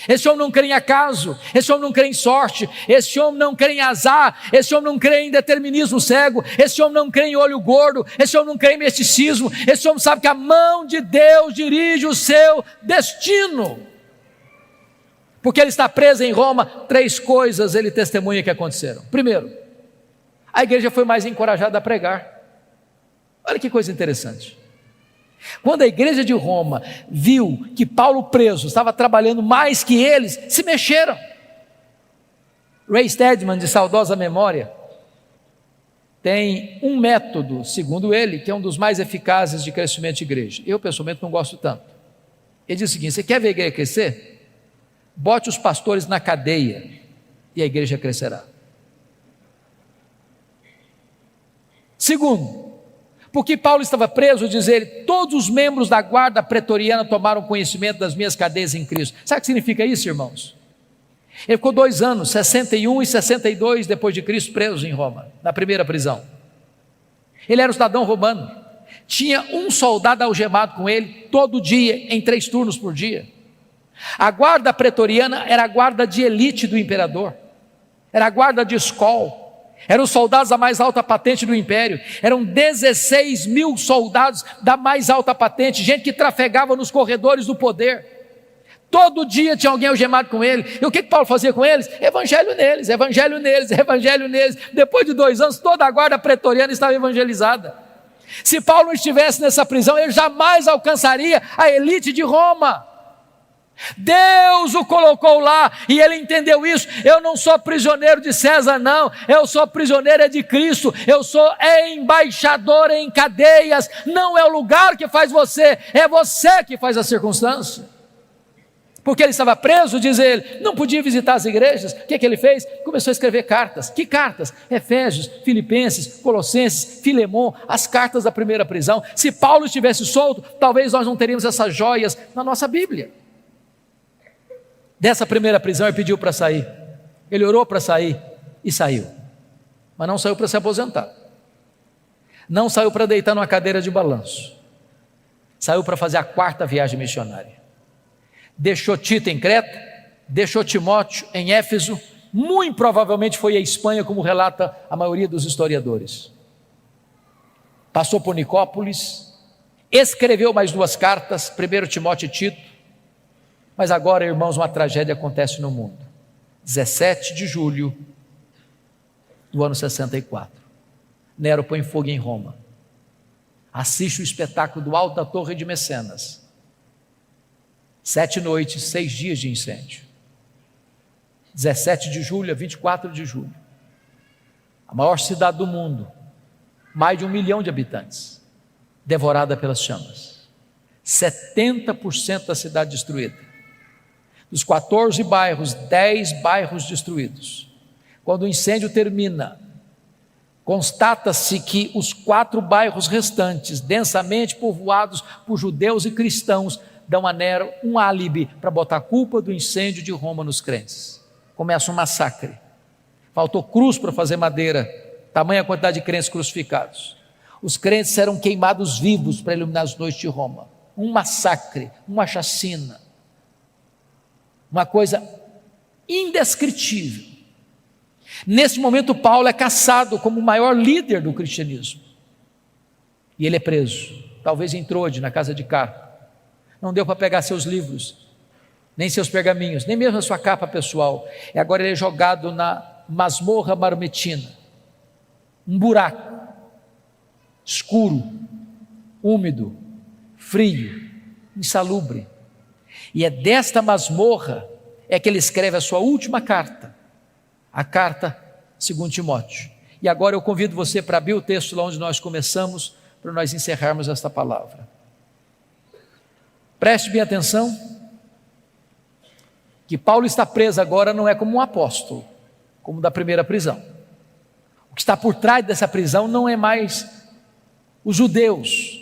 S1: Esse homem não crê em acaso, esse homem não crê em sorte, esse homem não crê em azar, esse homem não crê em determinismo cego, esse homem não crê em olho gordo, esse homem não crê em misticismo, esse homem sabe que a mão de Deus dirige o seu destino. Porque ele está preso em Roma, 3 coisas ele testemunha que aconteceram. Primeiro, a igreja foi mais encorajada a pregar. Olha que coisa interessante. Quando a igreja de Roma viu que Paulo preso estava trabalhando mais que eles, se mexeram. Ray Stedman, de saudosa memória, tem um método, segundo ele, que é um dos mais eficazes de crescimento de igreja. Eu pessoalmente não gosto tanto. Ele diz o seguinte: você quer ver a igreja crescer? Bote os pastores na cadeia e a igreja crescerá. Segundo, porque Paulo estava preso, diz ele, todos os membros da guarda pretoriana tomaram conhecimento das minhas cadeias em Cristo. Sabe o que significa isso, irmãos? Ele ficou 2 anos, 61 e 62 depois de Cristo, preso em Roma, na primeira prisão. Ele era um cidadão romano, tinha um soldado algemado com ele, todo dia, em 3 turnos por dia. A guarda pretoriana era a guarda de elite do imperador, era a guarda de escola. Eram os soldados da mais alta patente do império, eram 16 mil soldados da mais alta patente, gente que trafegava nos corredores do poder, todo dia tinha alguém algemado com ele. E o que Paulo fazia com eles? Evangelho neles, evangelho neles, evangelho neles. Depois de 2 anos, toda a guarda pretoriana estava evangelizada. Se Paulo não estivesse nessa prisão, ele jamais alcançaria a elite de Roma. Deus o colocou lá e ele entendeu isso. Eu não sou prisioneiro de César, não, eu sou prisioneiro de Cristo, eu sou embaixador em cadeias. Não é o lugar que faz você, é você que faz a circunstância. Porque ele estava preso, diz ele, não podia visitar as igrejas. O que ele fez? Começou a escrever cartas. Que cartas? Efésios, Filipenses, Colossenses, Filemon, as cartas da primeira prisão. Se Paulo estivesse solto, talvez nós não teríamos essas joias na nossa Bíblia. Dessa primeira prisão ele pediu para sair, ele orou para sair e saiu, mas não saiu para se aposentar, não saiu para deitar numa cadeira de balanço, saiu para fazer a 4ª viagem missionária. Deixou Tito em Creta, deixou Timóteo em Éfeso, muito provavelmente foi à Espanha, como relata a maioria dos historiadores. Passou por Nicópolis, escreveu mais 2 cartas, 1 Timóteo e Tito. Mas agora, irmãos, uma tragédia acontece no mundo. 17 de julho do ano 64. Nero põe fogo em Roma. Assiste o espetáculo do alto da Torre de Mecenas. 7 noites, 6 dias de incêndio. 17 de julho a 24 de julho. A maior cidade do mundo, mais de 1 milhão de habitantes, devorada pelas chamas. 70% da cidade destruída. Dos 14 bairros, 10 bairros destruídos. Quando o incêndio termina, constata-se que os 4 bairros restantes, densamente povoados por judeus e cristãos, dão a Nero um álibi para botar a culpa do incêndio de Roma nos crentes. Começa um massacre. Faltou cruz para fazer madeira, tamanha quantidade de crentes crucificados. Os crentes eram queimados vivos para iluminar as noites de Roma. Um massacre, uma chacina. uma coisa indescritível. Nesse momento, Paulo é caçado como o maior líder do cristianismo. E ele é preso, talvez em Trode, na casa de Carpo. Não deu para pegar seus livros, nem seus pergaminhos, nem mesmo a sua capa pessoal. E agora ele é jogado na masmorra mamertina, um buraco, escuro, úmido, frio, insalubre. E é desta masmorra é que ele escreve a sua última carta, a carta segundo Timóteo. E agora eu convido você para abrir o texto lá onde nós começamos, para nós encerrarmos esta palavra. Preste bem atenção, que Paulo está preso agora não é como um apóstolo, como da primeira prisão. O que está por trás dessa prisão não é mais os judeus,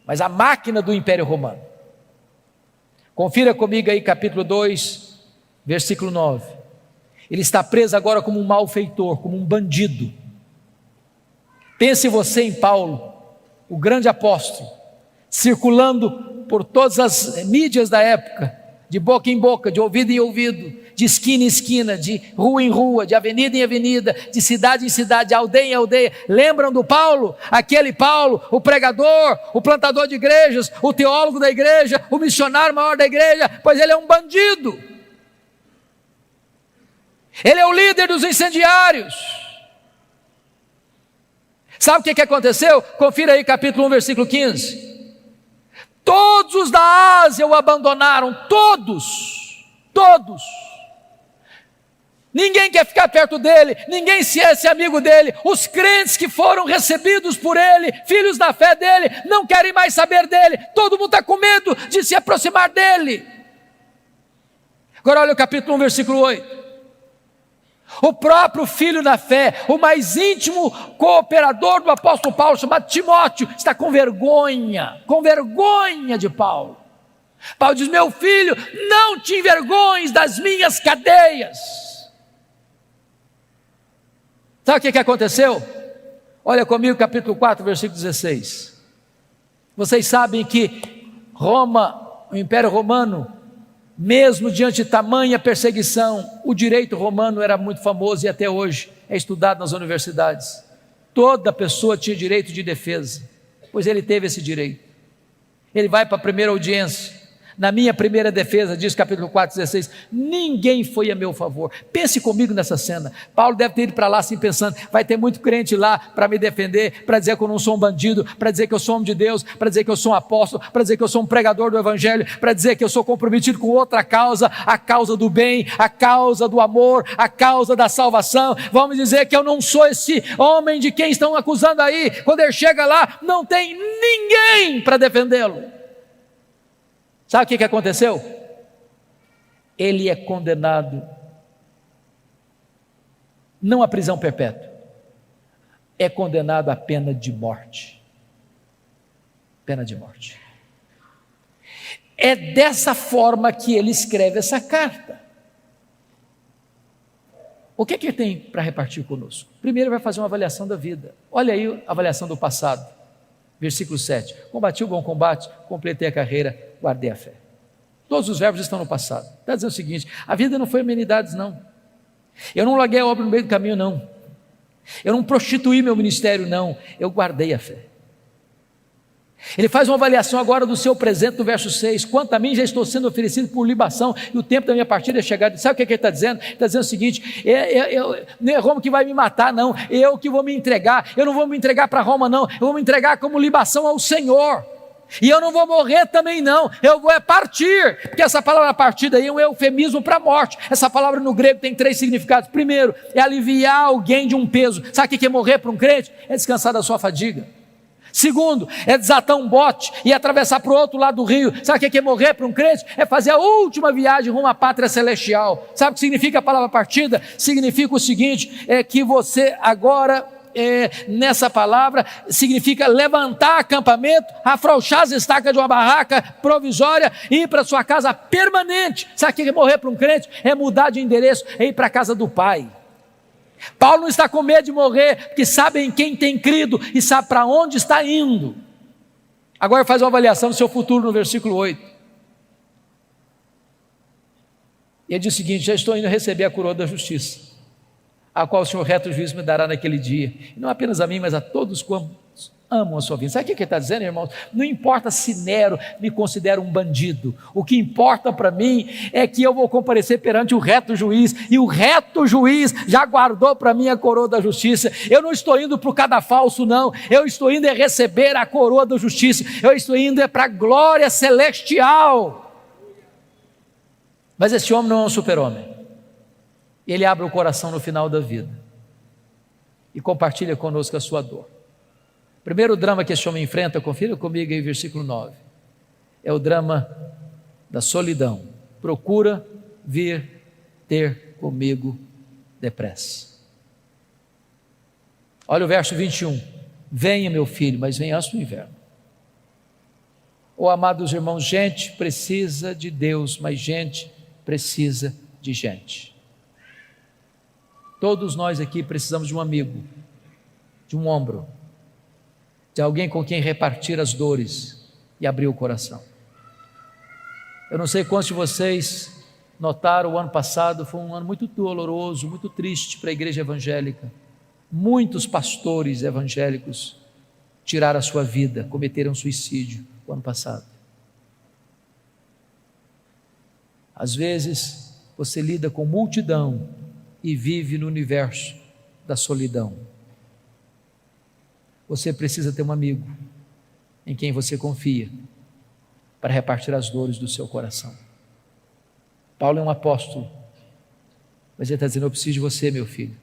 S1: mas a máquina do Império Romano. Confira comigo aí capítulo 2, versículo 9. Ele está preso agora como um malfeitor, como um bandido. Pense você em Paulo, o grande apóstolo, circulando por todas as mídias da época, de boca em boca, de ouvido em ouvido, de esquina em esquina, de rua em rua, de avenida em avenida, de cidade em cidade, de aldeia em aldeia. Lembram do Paulo? Aquele Paulo, o pregador, o plantador de igrejas, o teólogo da igreja, o missionário maior da igreja, pois ele é um bandido. Ele é o líder dos incendiários. Sabe o que aconteceu? Confira aí capítulo 1, versículo 15. Todos os da Ásia o abandonaram, todos. Ninguém quer ficar perto dele, ninguém se é amigo dele. Os crentes que foram recebidos por ele, filhos da fé dele, não querem mais saber dele. Todo mundo está com medo de se aproximar dele. Agora olha o capítulo 1, versículo 8. O próprio filho da fé, o mais íntimo cooperador do apóstolo Paulo, chamado Timóteo, está com vergonha de Paulo. Paulo diz: meu filho, não te envergonhes das minhas cadeias. Sabe o que aconteceu? Olha comigo capítulo 4, versículo 16. Vocês sabem que Roma, o Império Romano, mesmo diante de tamanha perseguição, o direito romano era muito famoso e até hoje é estudado nas universidades. Toda pessoa tinha direito de defesa, pois ele teve esse direito. Ele vai para a primeira audiência. Na minha primeira defesa, diz capítulo 4, 16, ninguém foi a meu favor. Pense comigo nessa cena. Paulo deve ter ido para lá assim pensando: vai ter muito crente lá para me defender, para dizer que eu não sou um bandido, para dizer que eu sou homem de Deus, para dizer que eu sou um apóstolo, para dizer que eu sou um pregador do evangelho, para dizer que eu sou comprometido com outra causa, a causa do bem, a causa do amor, a causa da salvação. Vamos dizer que eu não sou esse homem de quem estão acusando aí. Quando ele chega lá, não tem ninguém para defendê-lo. Sabe o que aconteceu? Ele é condenado, não à prisão perpétua, é condenado à pena de morte. Pena de morte. É dessa forma que ele escreve essa carta. O que ele tem para repartir conosco? Primeiro ele vai fazer uma avaliação da vida. Olha aí a avaliação do passado. Versículo 7, combati o bom combate, completei a carreira, guardei a fé. Todos os verbos estão no passado. Está dizendo o seguinte: a vida não foi amenidades não. Eu não larguei a obra no meio do caminho não. Eu não prostituí meu ministério não. Eu guardei a fé. Ele faz uma avaliação agora do seu presente no verso 6. Quanto a mim, já estou sendo oferecido por libação, e o tempo da minha partida é chegado. Sabe o que ele está dizendo? Ele está dizendo o seguinte: não é Roma que vai me matar não, eu que vou me entregar. Eu não vou me entregar para Roma não, eu vou me entregar como libação ao Senhor. E eu não vou morrer também não, eu vou partir, porque essa palavra partida aí é um eufemismo para a morte. Essa palavra no grego tem 3 significados. Primeiro, é aliviar alguém de um peso. Sabe o que é morrer para um crente? É descansar da sua fadiga. Segundo, é desatar um bote e atravessar para o outro lado do rio. Sabe o que é morrer para um crente? É fazer a última viagem rumo à pátria celestial. Sabe o que significa a palavra partida? Significa o seguinte: é que você agora, nessa palavra, significa levantar acampamento, afrouxar as estacas de uma barraca provisória e ir para sua casa permanente. Sabe o que é morrer para um crente? É mudar de endereço, é ir para a casa do Pai. Paulo não está com medo de morrer, porque sabe em quem tem crido e sabe para onde está indo. Agora faz uma avaliação do seu futuro no versículo 8. E ele diz o seguinte: já estou indo receber a coroa da justiça, a qual o Senhor reto juiz me dará naquele dia, e não apenas a mim, mas a todos quantos amam a sua vida. Sabe o que ele está dizendo, irmãos? Não importa se Nero me considera um bandido, o que importa para mim é que eu vou comparecer perante o reto juiz, e o reto juiz já guardou para mim a coroa da justiça. Eu não estou indo para o cadafalso, não, eu estou indo receber a coroa da justiça, eu estou indo para a glória celestial. Mas esse homem não é um super-homem. Ele abre o coração no final da vida e compartilha conosco a sua dor. O primeiro drama que esse homem enfrenta, confira comigo aí, versículo 9, é o drama da solidão. Procura vir ter comigo depressa. Olha o verso 21. Venha, meu filho, mas venha antes do inverno. Oh, amados irmãos, gente precisa de Deus, mas gente precisa de gente. Todos nós aqui precisamos de um amigo, de um ombro, de alguém com quem repartir as dores e abrir o coração. Eu não sei quantos de vocês notaram, o ano passado foi um ano muito doloroso, muito triste para a igreja evangélica. Muitos pastores evangélicos tiraram a sua vida, cometeram suicídio o ano passado. Às vezes você lida com multidão e vive no universo da solidão. Você precisa ter um amigo em quem você confia para repartir as dores do seu coração. Paulo é um apóstolo, mas ele está dizendo: eu preciso de você, meu filho,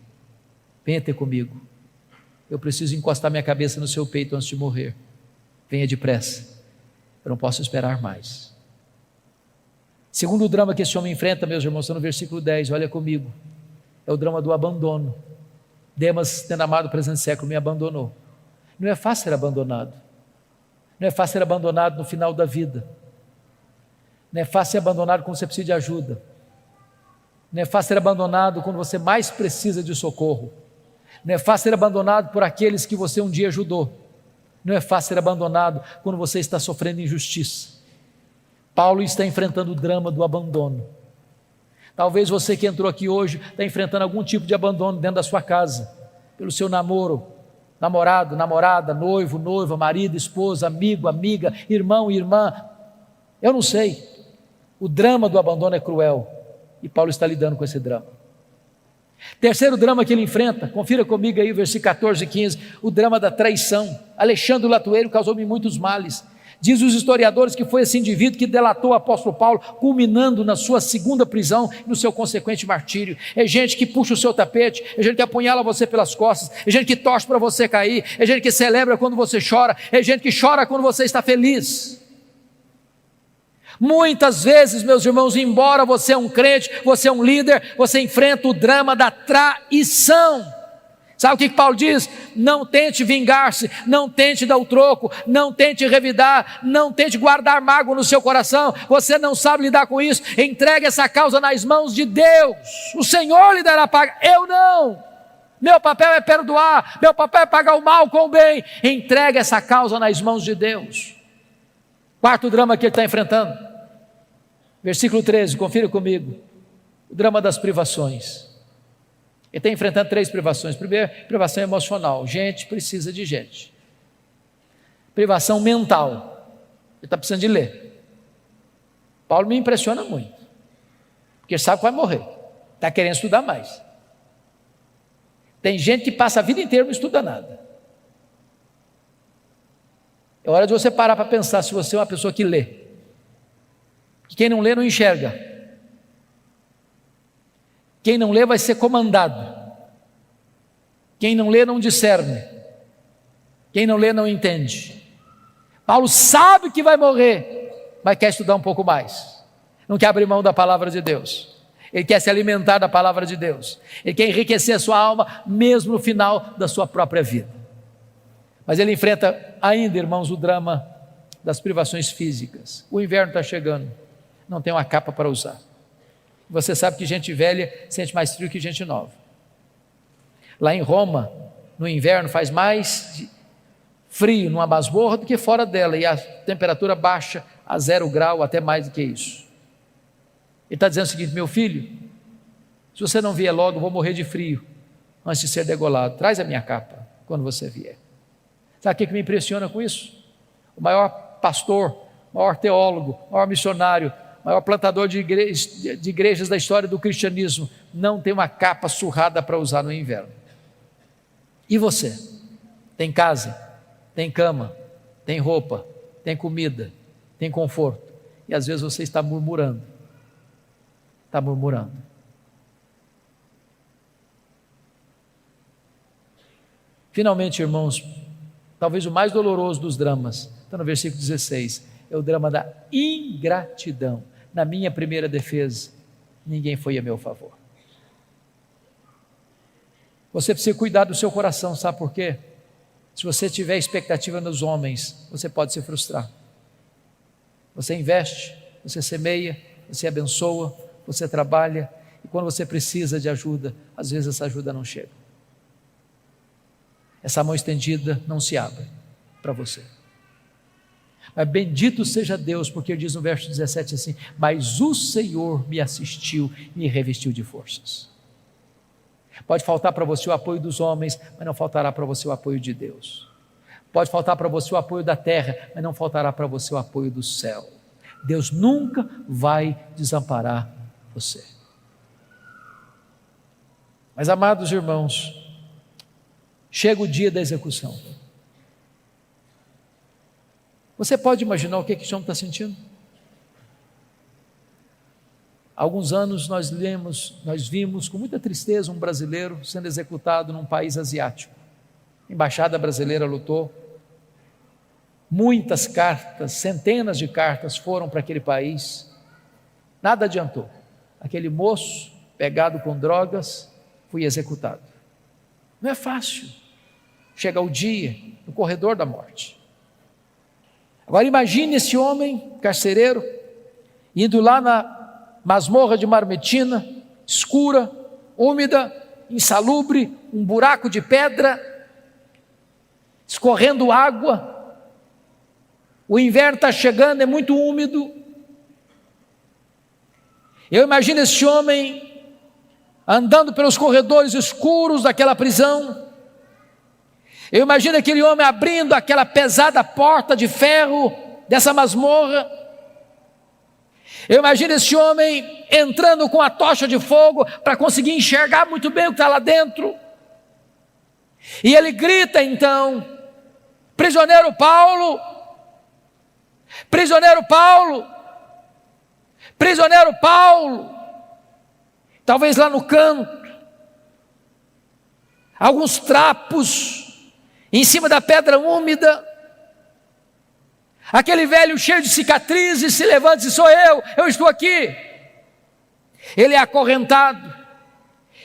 S1: venha ter comigo, eu preciso encostar minha cabeça no seu peito antes de morrer, venha depressa, eu não posso esperar mais. Segundo drama que esse homem enfrenta, meus irmãos, está no versículo 10, olha comigo, é o drama do abandono. Demas, tendo amado o presente século, me abandonou. Não é fácil ser abandonado, não é fácil ser abandonado no final da vida, não é fácil ser abandonado quando você precisa de ajuda, não é fácil ser abandonado quando você mais precisa de socorro, não é fácil ser abandonado por aqueles que você um dia ajudou, não é fácil ser abandonado quando você está sofrendo injustiça. Paulo está enfrentando o drama do abandono. Talvez você que entrou aqui hoje está enfrentando algum tipo de abandono dentro da sua casa, pelo seu namoro, namorado, namorada, noivo, noiva, marido, esposa, amigo, amiga, irmão, irmã, eu não sei. O drama do abandono é cruel e Paulo está lidando com esse drama. Terceiro drama que ele enfrenta, confira comigo aí, versículo 14 e 15, o drama da traição. Alexandre o Latueiro causou-me muitos males. Diz os historiadores que foi esse indivíduo que delatou o apóstolo Paulo, culminando na sua segunda prisão e no seu consequente martírio. É gente que puxa o seu tapete, é gente que apunhala você pelas costas, é gente que torce para você cair, é gente que celebra quando você chora, é gente que chora quando você está feliz. Muitas vezes, meus irmãos, embora você é um crente, você é um líder, você enfrenta o drama da traição. Sabe o que Paulo diz? Não tente vingar-se, não tente dar o troco, não tente revidar, não tente guardar mágoa no seu coração. Você não sabe lidar com isso, entregue essa causa nas mãos de Deus. O Senhor lhe dará paga, eu não. Meu papel é perdoar, meu papel é pagar o mal com o bem. Entregue essa causa nas mãos de Deus. Quarto drama que ele está enfrentando, versículo 13, confira comigo, o drama das privações. Ele está enfrentando 3 privações. Primeiro, privação emocional, gente precisa de gente. Privação mental, ele está precisando de ler. Paulo me impressiona muito, porque sabe que vai morrer, está querendo estudar mais. Tem gente que passa a vida inteira e não estuda nada. É hora de você parar para pensar se você é uma pessoa que lê. Quem não lê não enxerga. Quem não lê vai ser comandado. Quem não lê não discerne. Quem não lê não entende. Paulo sabe que vai morrer, mas quer estudar um pouco mais. Não quer abrir mão da palavra de Deus. Ele quer se alimentar da palavra de Deus. Ele quer enriquecer a sua alma, mesmo no final da sua própria vida. Mas ele enfrenta ainda, irmãos, o drama das privações físicas. O inverno está chegando, não tem uma capa para usar. Você sabe que gente velha sente mais frio que gente nova. Lá em Roma, no inverno, faz mais frio numa masmorra do que fora dela, e a temperatura baixa a 0 grau, até mais do que isso. está dizendo o seguinte: meu filho, se você não vier logo, eu vou morrer de frio antes de ser degolado. Traz a minha capa quando você vier. Sabe o que me impressiona com isso? O maior pastor, o maior teólogo, o maior missionário, o maior plantador de igrejas da história do cristianismo não tem uma capa surrada para usar no inverno. E você? Tem casa, tem cama, tem roupa, tem comida, tem conforto, e às vezes você está murmurando. Está murmurando. Finalmente, irmãos, talvez o mais doloroso dos dramas, está no versículo 16, é o drama da ingratidão. Na minha primeira defesa, ninguém foi a meu favor. Você precisa cuidar do seu coração, sabe por quê? Se você tiver expectativa nos homens, você pode se frustrar. Você investe, você semeia, você abençoa, você trabalha, e quando você precisa de ajuda, às vezes essa ajuda não chega. Essa mão estendida não se abre para você. Mas bendito seja Deus, porque diz no verso 17 assim: mas o Senhor me assistiu e me revestiu de forças. Pode faltar para você o apoio dos homens, mas não faltará para você o apoio de Deus. Pode faltar para você o apoio da terra, mas não faltará para você o apoio do céu. Deus nunca vai desamparar você. Mas, amados irmãos, chega o dia da execução. Você pode imaginar o que esse homem está sentindo? Há alguns anos nós vimos com muita tristeza um brasileiro sendo executado num país asiático. A embaixada brasileira lutou. Muitas cartas, centenas de cartas foram para aquele país. Nada adiantou. Aquele moço, pegado com drogas, foi executado. Não é fácil. Chega o dia, no corredor da morte. Agora imagine esse homem, carcereiro, indo lá na masmorra de Marmetina, escura, úmida, insalubre, um buraco de pedra, escorrendo água. O inverno está chegando, é muito úmido. Eu imagino esse homem andando pelos corredores escuros daquela prisão. Eu imagino aquele homem abrindo aquela pesada porta de ferro dessa masmorra. Eu imagino esse homem entrando com a tocha de fogo para conseguir enxergar muito bem o que está lá dentro. E ele grita então: prisioneiro Paulo, prisioneiro Paulo, prisioneiro Paulo. Talvez lá no canto, alguns trapos em cima da pedra úmida. Aquele velho cheio de cicatrizes se levanta e diz: sou eu estou aqui. Ele é acorrentado,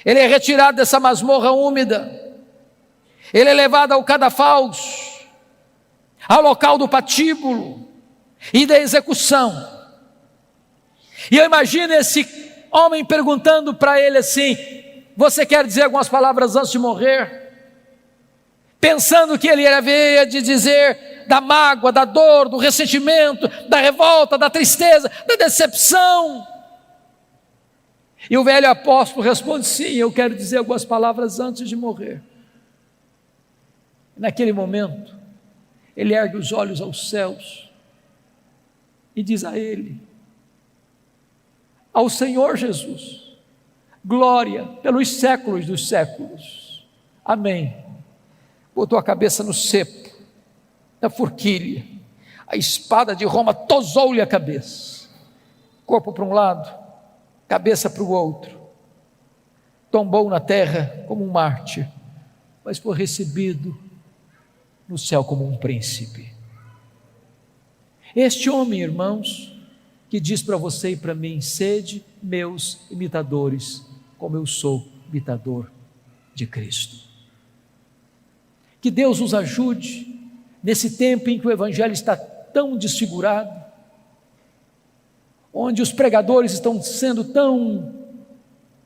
S1: ele é retirado dessa masmorra úmida, ele é levado ao cadafalso, ao local do patíbulo e da execução. E eu imagino esse homem perguntando para ele assim: você quer dizer algumas palavras antes de morrer? Pensando que ele havia de dizer da mágoa, da dor, do ressentimento, da revolta, da tristeza, da decepção. E o velho apóstolo responde: sim, eu quero dizer algumas palavras antes de morrer. Naquele momento, ele ergue os olhos aos céus e diz a ele: ao Senhor Jesus, glória pelos séculos dos séculos. Amém. Botou a cabeça no cepo, na forquilha, a espada de Roma tosou-lhe a cabeça, corpo para um lado, cabeça para o outro, tombou na terra como um mártir, mas foi recebido no céu como um príncipe. Este homem, irmãos, que diz para você e para mim: sede meus imitadores, como eu sou imitador de Cristo. Que Deus nos ajude nesse tempo em que o Evangelho está tão desfigurado, onde os pregadores estão sendo tão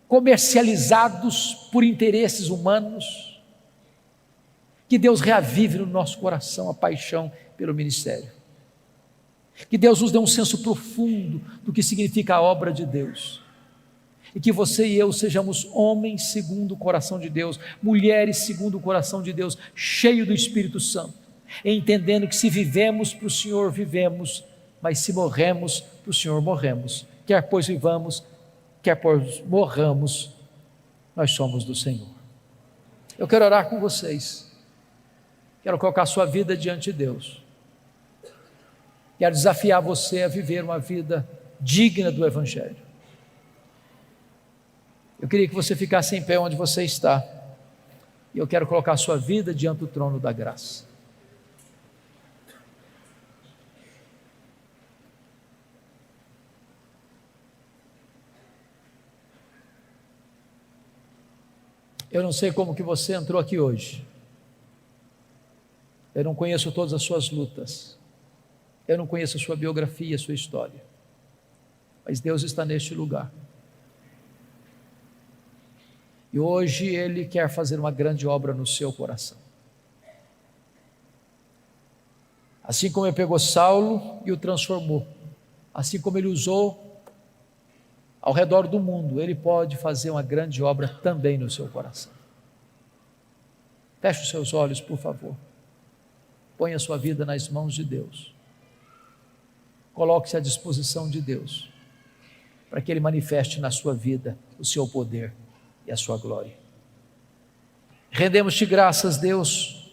S1: comercializados por interesses humanos. Que Deus reavive no nosso coração a paixão pelo ministério. Que Deus nos dê um senso profundo do que significa a obra de Deus. E que você e eu sejamos homens segundo o coração de Deus, mulheres segundo o coração de Deus, cheios do Espírito Santo, entendendo que se vivemos para o Senhor, vivemos, mas se morremos para o Senhor, morremos. Quer pois vivamos, quer pois morramos, nós somos do Senhor. Eu quero orar com vocês, quero colocar a sua vida diante de Deus, quero desafiar você a viver uma vida digna do Evangelho. Eu queria que você ficasse em pé onde você está, e eu quero colocar a sua vida diante do trono da graça. Eu não sei como que você entrou aqui hoje, eu não conheço todas as suas lutas, eu não conheço a sua biografia, a sua história, mas Deus está neste lugar, e hoje Ele quer fazer uma grande obra no seu coração. Assim como Ele pegou Saulo e o transformou, assim como Ele usou ao redor do mundo, Ele pode fazer uma grande obra também no seu coração. Feche os seus olhos, por favor. Ponha a sua vida nas mãos de Deus. Coloque-se à disposição de Deus, para que Ele manifeste na sua vida o seu poder e a sua glória. Rendemos-te graças, Deus,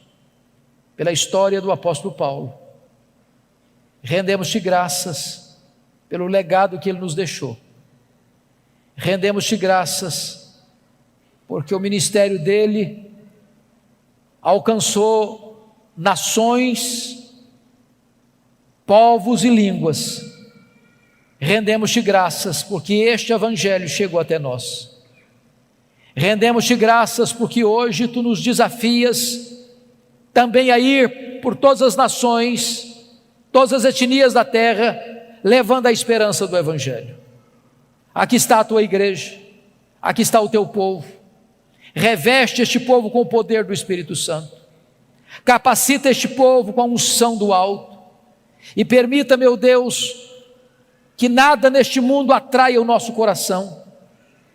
S1: pela história do apóstolo Paulo. Rendemos-te graças pelo legado que ele nos deixou. Rendemos-te graças porque o ministério dele alcançou nações, povos e línguas. Rendemos-te graças porque este evangelho chegou até nós. Rendemos-te graças porque hoje tu nos desafias também a ir por todas as nações, todas as etnias da terra, levando a esperança do evangelho. Aqui está a tua igreja, aqui está o teu povo. Reveste este povo com o poder do Espírito Santo, capacita este povo com a unção do alto, e permita, meu Deus, que nada neste mundo atraia o nosso coração,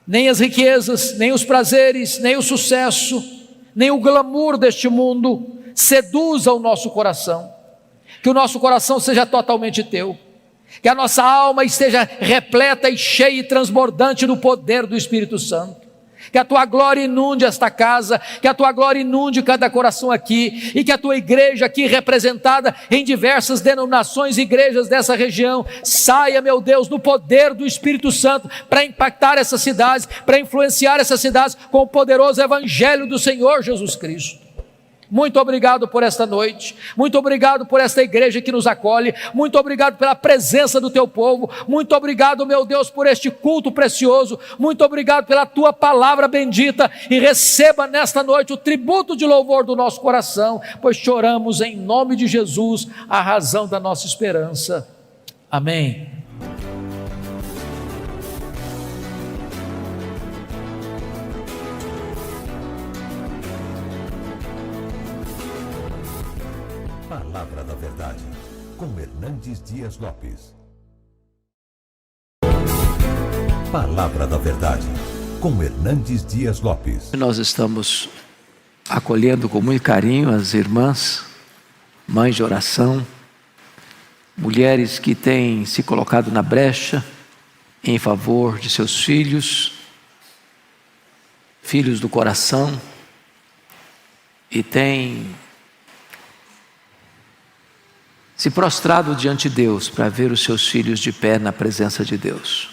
S1: nem as riquezas, nem os prazeres, nem o sucesso, nem o glamour deste mundo seduza o nosso coração. Que o nosso coração seja totalmente teu, que a nossa alma esteja repleta e cheia e transbordante do poder do Espírito Santo, que a tua glória inunde esta casa, que a tua glória inunde cada coração aqui, e que a tua igreja aqui representada em diversas denominações e igrejas dessa região, saia, meu Deus, no poder do Espírito Santo, para impactar essas cidades, para influenciar essas cidades com o poderoso evangelho do Senhor Jesus Cristo. Muito obrigado por esta noite, muito obrigado por esta igreja que nos acolhe, muito obrigado pela presença do teu povo, muito obrigado, meu Deus, por este culto precioso, muito obrigado pela tua palavra bendita, e receba nesta noite o tributo de louvor do nosso coração, pois choramos em nome de Jesus, a razão da nossa esperança. Amém.
S2: Palavra da Verdade, com Hernandes Dias Lopes. Palavra da Verdade, com Hernandes Dias Lopes.
S1: Nós estamos acolhendo com muito carinho as irmãs, mães de oração, mulheres que têm se colocado na brecha em favor de seus filhos, filhos do coração, e têm se prostrado diante de Deus para ver os seus filhos de pé na presença de Deus.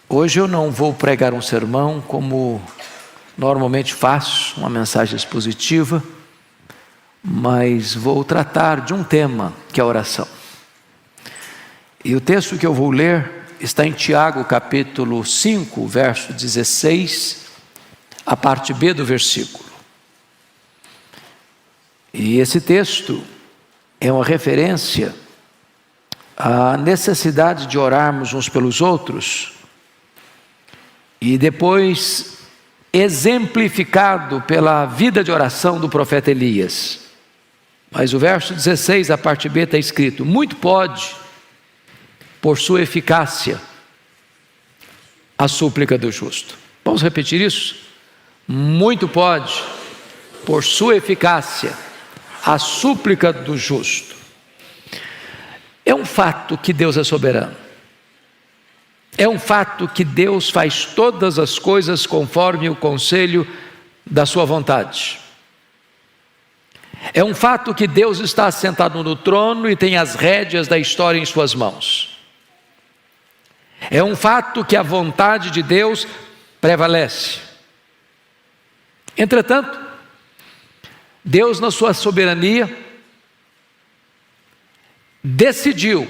S1: Hoje eu não vou pregar um sermão como normalmente faço, uma mensagem expositiva, mas vou tratar de um tema que é a oração. E o texto que eu vou ler está em Tiago capítulo 5, verso 16, a parte B do versículo. E esse texto é uma referência à necessidade de orarmos uns pelos outros, e depois exemplificado pela vida de oração do profeta Elias. Mas o verso 16, a parte B, está escrito: muito pode, por sua eficácia, a súplica do justo. Vamos repetir isso? Muito pode, por sua eficácia, a súplica do justo. É um fato que Deus é soberano. É um fato que Deus faz todas as coisas conforme o conselho da sua vontade. É um fato que Deus está assentado no trono e tem as rédeas da história em suas mãos. É um fato que a vontade de Deus prevalece. Entretanto, Deus, na sua soberania, decidiu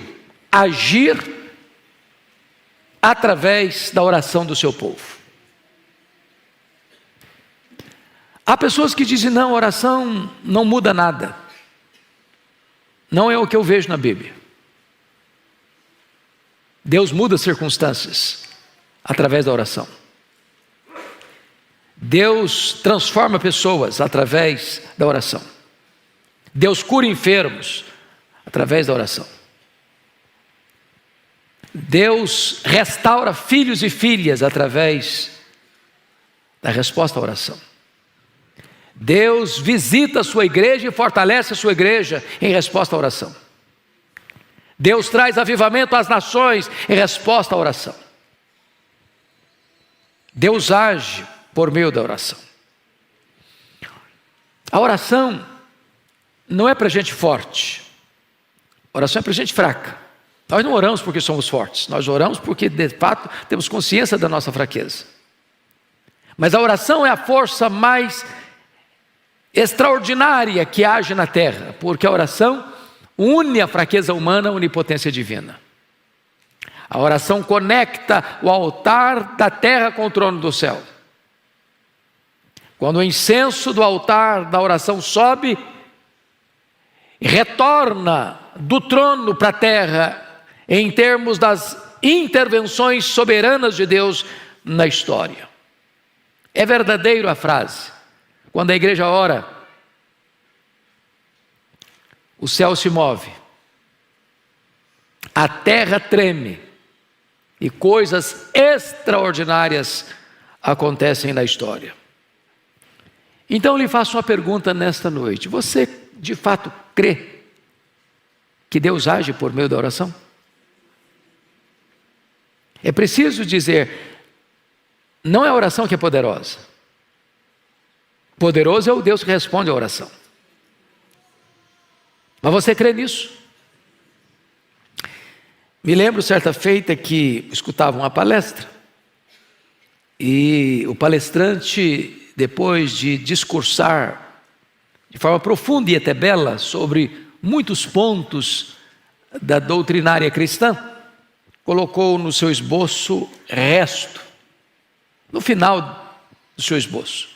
S1: agir através da oração do seu povo. Há pessoas que dizem: não, oração não muda nada. Não é o que eu vejo na Bíblia. Deus muda circunstâncias através da oração. Deus transforma pessoas através da oração. Deus cura enfermos através da oração. Deus restaura filhos e filhas através da resposta à oração. Deus visita a sua igreja e fortalece a sua igreja em resposta à oração. Deus traz avivamento às nações em resposta à oração. Deus age por meio da oração. A oração não é para gente forte. A oração é para gente fraca. Nós não oramos porque somos fortes. Nós oramos porque de fato temos consciência da nossa fraqueza. Mas a oração é a força mais extraordinária que age na terra, porque a oração une a fraqueza humana à onipotência divina. A oração conecta o altar da terra com o trono do céu. Quando o incenso do altar da oração sobe, retorna do trono para a terra em termos das intervenções soberanas de Deus na história. É verdadeiro a frase: quando a igreja ora, o céu se move, a terra treme e coisas extraordinárias acontecem na história. Então eu lhe faço uma pergunta nesta noite: você de fato crê que Deus age por meio da oração? É preciso dizer, não é a oração que é poderosa. Poderoso é o Deus que responde à oração. Mas você crê nisso? Me lembro certa feita que escutava uma palestra e o palestrante, depois de discursar de forma profunda e até bela sobre muitos pontos da doutrinária cristã, colocou no seu esboço resto, no final do seu esboço,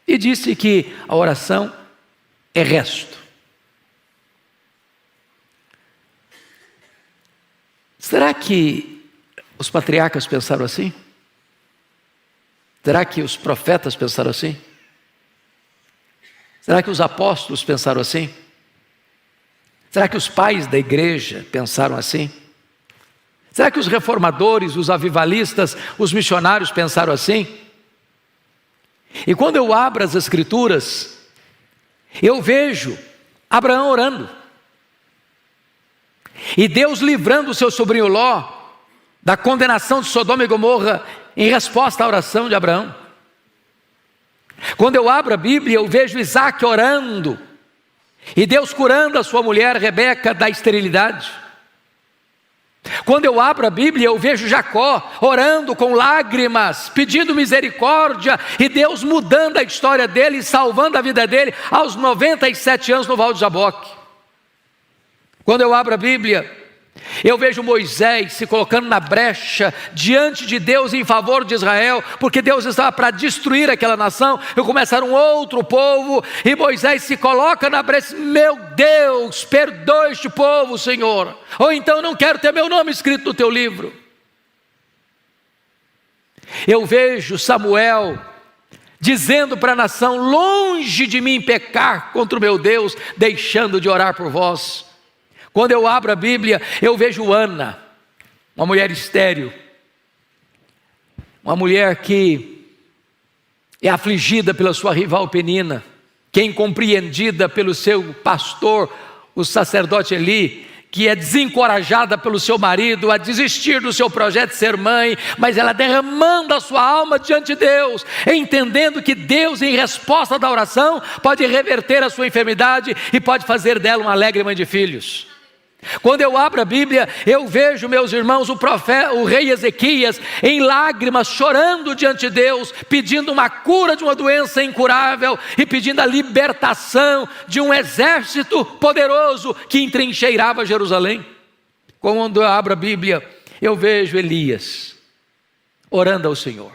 S1: e disse que a oração é resto. Será que os patriarcas pensaram assim? Será que os profetas pensaram assim? Será que os apóstolos pensaram assim? Será que os pais da igreja pensaram assim? Será que os reformadores, os avivalistas, os missionários pensaram assim? E quando eu abro as Escrituras, eu vejo Abraão orando, e Deus livrando o seu sobrinho Ló da condenação de Sodoma e Gomorra em resposta à oração de Abraão. Quando eu abro a Bíblia, eu vejo Isaac orando, e Deus curando a sua mulher Rebeca da esterilidade. Quando eu abro a Bíblia, eu vejo Jacó orando com lágrimas, pedindo misericórdia, e Deus mudando a história dele e salvando a vida dele aos 97 anos no Val de Jaboque. Quando eu abro a Bíblia, eu vejo Moisés se colocando na brecha diante de Deus em favor de Israel, porque Deus estava para destruir aquela nação e começar um outro povo, e Moisés se coloca na brecha: meu Deus, perdoa este povo, Senhor, ou então não quero ter meu nome escrito no teu livro. Eu vejo Samuel dizendo para a nação: longe de mim pecar contra o meu Deus, deixando de orar por vós. Quando eu abro a Bíblia, eu vejo Ana, uma mulher estéril, uma mulher que é afligida pela sua rival Penina, que é incompreendida pelo seu pastor, o sacerdote Eli, que é desencorajada pelo seu marido a desistir do seu projeto de ser mãe, mas ela derramando a sua alma diante de Deus, entendendo que Deus, em resposta da oração, pode reverter a sua enfermidade e pode fazer dela uma alegre mãe de filhos. Quando eu abro a Bíblia, eu vejo, meus irmãos, o rei Ezequias em lágrimas, chorando diante de Deus, pedindo uma cura de uma doença incurável e pedindo a libertação de um exército poderoso que entrincheirava Jerusalém. Quando eu abro a Bíblia, eu vejo Elias orando ao Senhor,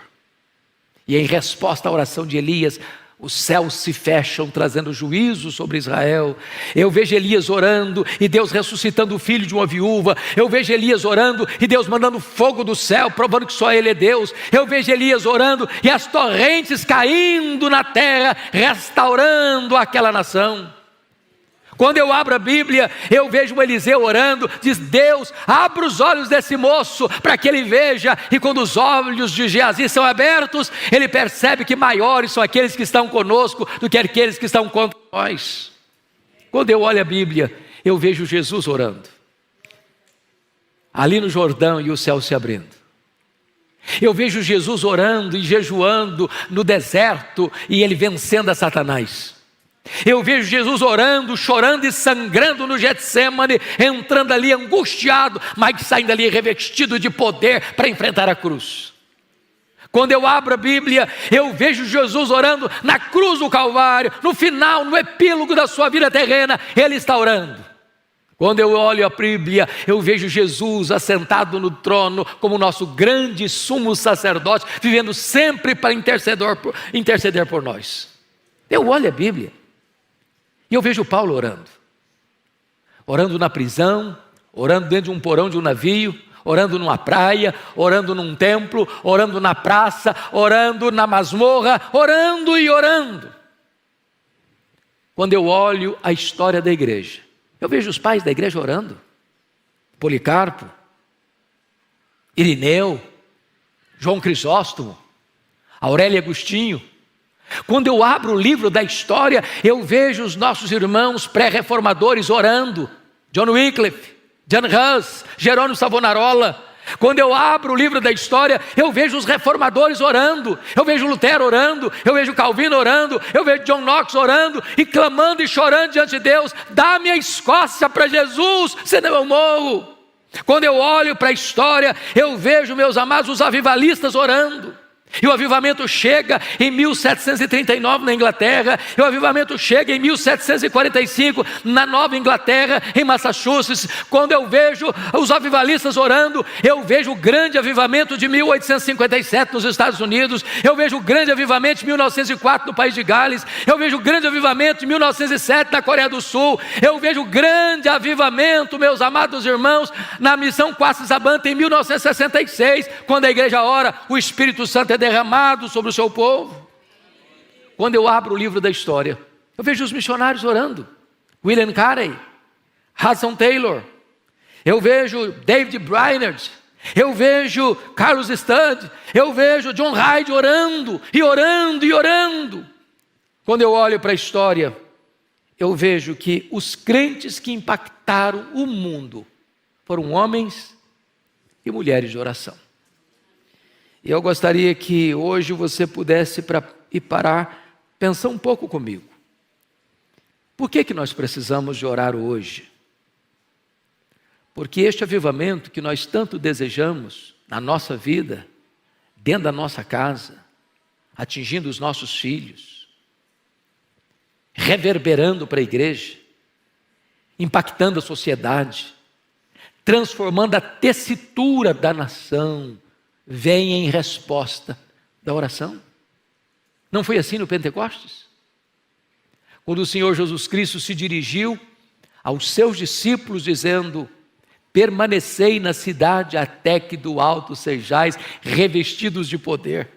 S1: e em resposta à oração de Elias, os céus se fecham, trazendo juízo sobre Israel. Eu vejo Elias orando e Deus ressuscitando o filho de uma viúva. Eu vejo Elias orando e Deus mandando fogo do céu, provando que só Ele é Deus. Eu vejo Elias orando e as torrentes caindo na terra, restaurando aquela nação. Quando eu abro a Bíblia, eu vejo o Eliseu orando, diz: Deus, abra os olhos desse moço para que ele veja. E quando os olhos de Geazi são abertos, ele percebe que maiores são aqueles que estão conosco do que aqueles que estão contra nós. Quando eu olho a Bíblia, eu vejo Jesus orando, ali no Jordão, e o céu se abrindo. Eu vejo Jesus orando e jejuando no deserto, e ele vencendo a Satanás. Eu vejo Jesus orando, chorando e sangrando no Getsemane, entrando ali angustiado, mas saindo ali revestido de poder para enfrentar a cruz. Quando eu abro a Bíblia, eu vejo Jesus orando na cruz do Calvário, no final, no epílogo da sua vida terrena, Ele está orando. Quando eu olho a Bíblia, eu vejo Jesus assentado no trono como nosso grande sumo sacerdote, vivendo sempre para interceder por nós. Eu olho a Bíblia e eu vejo Paulo orando na prisão, orando dentro de um porão de um navio, orando numa praia, orando num templo, orando na praça, orando na masmorra, orando e orando. Quando eu olho a história da igreja, eu vejo os pais da igreja orando: Policarpo, Irineu, João Crisóstomo, Aurélio e Agostinho. Quando eu abro o livro da história, eu vejo os nossos irmãos pré-reformadores orando: John Wycliffe, John Hus, Jerônimo Savonarola. Quando eu abro o livro da história, eu vejo os reformadores orando, eu vejo Lutero orando, eu vejo Calvino orando, eu vejo John Knox orando e clamando e chorando diante de Deus: dá-me a Escócia para Jesus, senão eu morro. Quando eu olho para a história, eu vejo, meus amados, os avivalistas orando. E o avivamento chega em 1739 na Inglaterra, e o avivamento chega em 1745 na Nova Inglaterra, em Massachusetts. Quando eu vejo os avivalistas orando, eu vejo o grande avivamento de 1857 nos Estados Unidos, eu vejo o grande avivamento de 1904 no país de Gales, eu vejo o grande avivamento de 1907 na Coreia do Sul, eu vejo o grande avivamento, meus amados irmãos, na missão Quatsabanta em 1966, quando a igreja ora, o Espírito Santo é derramado sobre o seu povo. Quando eu abro o livro da história, eu vejo os missionários orando: William Carey, Hudson Taylor, eu vejo David Brainerd, eu vejo Carlos Studd, eu vejo John Hyde orando, e orando, e orando. Quando eu olho para a história, eu vejo que os crentes que impactaram o mundo foram homens e mulheres de oração. E eu gostaria que hoje você pudesse parar, pensar um pouco comigo. Por que nós precisamos de orar hoje? Porque este avivamento que nós tanto desejamos na nossa vida, dentro da nossa casa, atingindo os nossos filhos, reverberando para a igreja, impactando a sociedade, transformando a tessitura da nação, vem em resposta da oração. Não foi assim no Pentecostes? Quando o Senhor Jesus Cristo se dirigiu aos seus discípulos dizendo: permanecei na cidade até que do alto sejais revestidos de poder.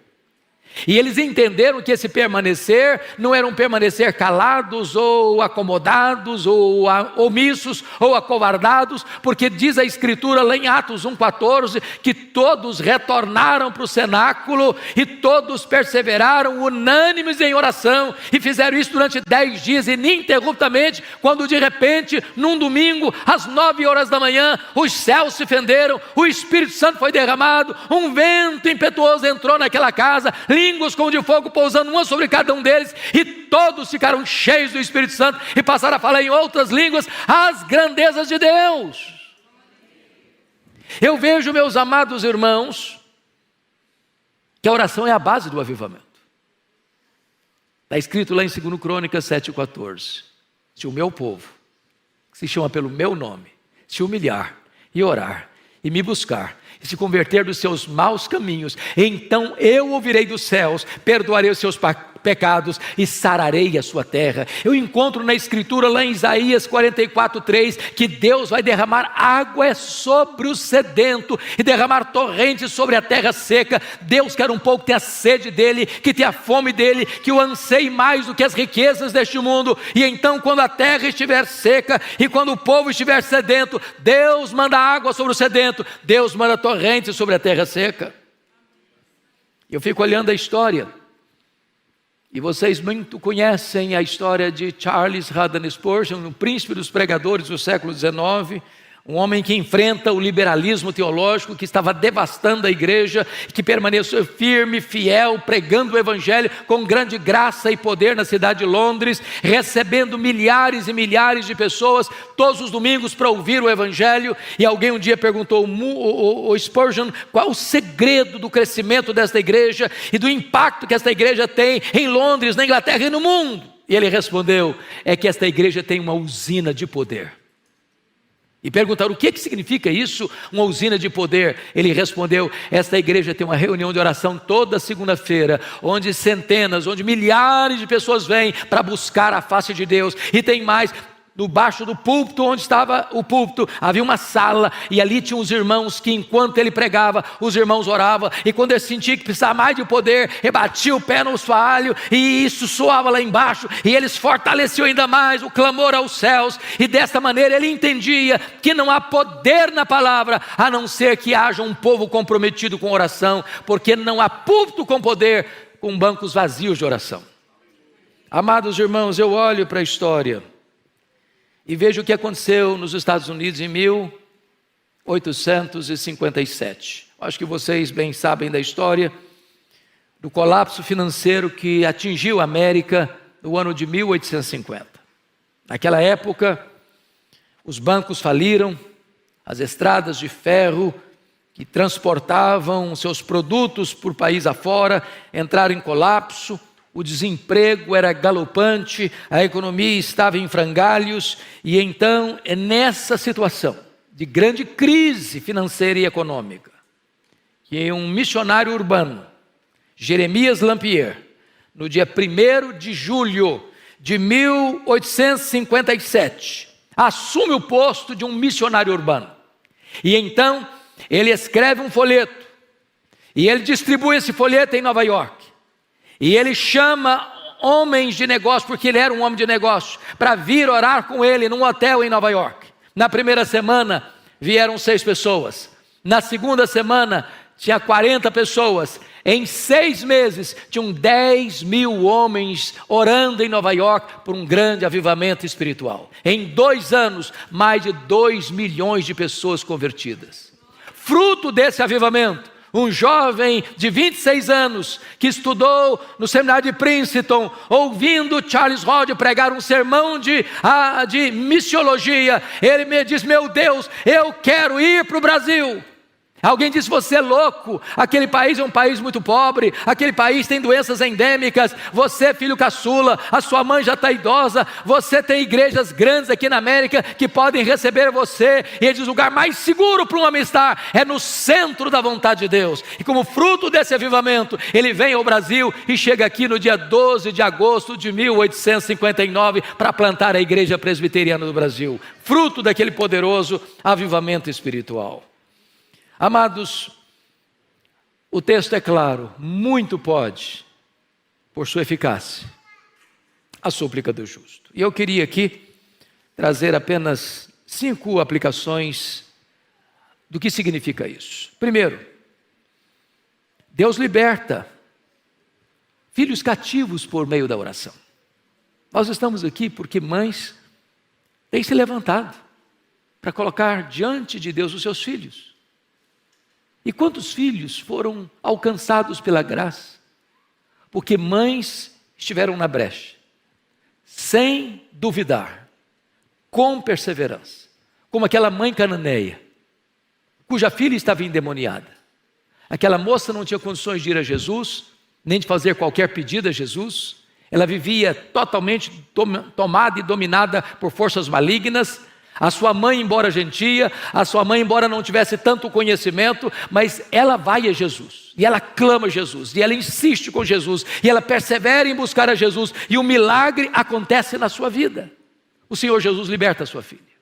S1: E eles entenderam que esse permanecer não era um permanecer calados ou acomodados ou omissos ou acovardados, porque diz a Escritura lá em Atos 1,14 que todos retornaram para o cenáculo e todos perseveraram unânimes em oração e fizeram isso durante 10 dias ininterruptamente, quando de repente, num domingo, às 9 horas da manhã, os céus se fenderam, o Espírito Santo foi derramado, um vento impetuoso entrou naquela casa, línguas como de fogo pousando uma sobre cada um deles, e todos ficaram cheios do Espírito Santo e passaram a falar em outras línguas as grandezas de Deus. Eu vejo, meus amados irmãos, que a oração é a base do avivamento. Está escrito lá em 2 Crônicas 7,14: se o meu povo, que se chama pelo meu nome, se humilhar e orar e me buscar e se converter dos seus maus caminhos, então eu ouvirei dos céus, perdoarei os seus pecados e sararei a sua terra. Eu encontro na Escritura lá em Isaías 44,3 que Deus vai derramar água sobre o sedento e derramar torrentes sobre a terra seca. Deus quer um povo que tenha sede dele, que tenha fome dele, que o anseie mais do que as riquezas deste mundo. E então, quando a terra estiver seca e quando o povo estiver sedento, Deus manda água sobre o sedento, Deus manda torrentes sobre a terra seca. Eu fico olhando a história, e vocês muito conhecem a história de Charles Haddon Spurgeon, o príncipe dos pregadores do século XIX, um homem que enfrenta o liberalismo teológico que estava devastando a igreja, que permaneceu firme, fiel, pregando o evangelho com grande graça e poder na cidade de Londres, recebendo milhares e milhares de pessoas todos os domingos para ouvir o evangelho. E alguém um dia perguntou ao Spurgeon qual o segredo do crescimento desta igreja e do impacto que esta igreja tem em Londres, na Inglaterra e no mundo. E ele respondeu: é que esta igreja tem uma usina de poder. E perguntaram: o que significa isso, uma usina de poder? Ele respondeu: esta igreja tem uma reunião de oração toda segunda-feira, onde centenas, onde milhares de pessoas vêm para buscar a face de Deus. E tem mais, no baixo do púlpito, onde estava o púlpito, havia uma sala, e ali tinham os irmãos que enquanto ele pregava, os irmãos oravam, e quando ele sentia que precisava mais de poder, ele batia o pé no assoalho, e isso soava lá embaixo, e eles fortaleciam ainda mais o clamor aos céus, e desta maneira ele entendia que não há poder na palavra, a não ser que haja um povo comprometido com oração, porque não há púlpito com poder, com bancos vazios de oração. Amados irmãos, eu olho para a história e vejo o que aconteceu nos Estados Unidos em 1857. Acho que vocês bem sabem da história do colapso financeiro que atingiu a América no ano de 1850. Naquela época, os bancos faliram, as estradas de ferro que transportavam seus produtos por país afora entraram em colapso. O desemprego era galopante, a economia estava em frangalhos, e então é nessa situação de grande crise financeira e econômica que um missionário urbano, Jeremias Lampier, no dia 1º de julho de 1857, assume o posto de um missionário urbano. E então ele escreve um folheto, e ele distribui esse folheto em Nova York. E ele chama homens de negócio, porque ele era um homem de negócio, para vir orar com ele num hotel em Nova York. Na primeira semana vieram 6 pessoas. Na segunda semana tinha 40 pessoas. Em 6 meses tinham 10.000 homens orando em Nova York por um grande avivamento espiritual. Em 2 anos, mais de 2 milhões de pessoas convertidas. Fruto desse avivamento, um jovem de 26 anos, que estudou no seminário de Princeton, ouvindo Charles Hodge pregar um sermão de missiologia, ele me diz: meu Deus, eu quero ir para o Brasil. Alguém disse: você é louco, aquele país é um país muito pobre, aquele país tem doenças endêmicas, você é filho caçula, a sua mãe já está idosa, você tem igrejas grandes aqui na América que podem receber você. E ele diz: o lugar mais seguro para um homem estar é no centro da vontade de Deus. E como fruto desse avivamento, ele vem ao Brasil e chega aqui no dia 12 de agosto de 1859 para plantar a Igreja Presbiteriana do Brasil, fruto daquele poderoso avivamento espiritual. Amados, O texto é claro: muito pode, por sua eficácia, a súplica do justo. E eu queria aqui trazer apenas 5 aplicações do que significa isso. Primeiro, Deus liberta filhos cativos por meio da oração. Nós estamos aqui porque mães têm se levantado para colocar diante de Deus os seus filhos. E quantos filhos foram alcançados pela graça? Porque mães estiveram na brecha, sem duvidar, com perseverança, como aquela mãe cananeia, cuja filha estava endemoniada. Aquela moça não tinha condições de ir a Jesus, nem de fazer qualquer pedido a Jesus. Ela vivia totalmente tomada e dominada por forças malignas. A sua mãe, embora gentia, a sua mãe, embora não tivesse tanto conhecimento, mas ela vai a Jesus, e ela clama a Jesus, e ela insiste com Jesus, e ela persevera em buscar a Jesus, e o milagre acontece na sua vida. O Senhor Jesus liberta a sua filha.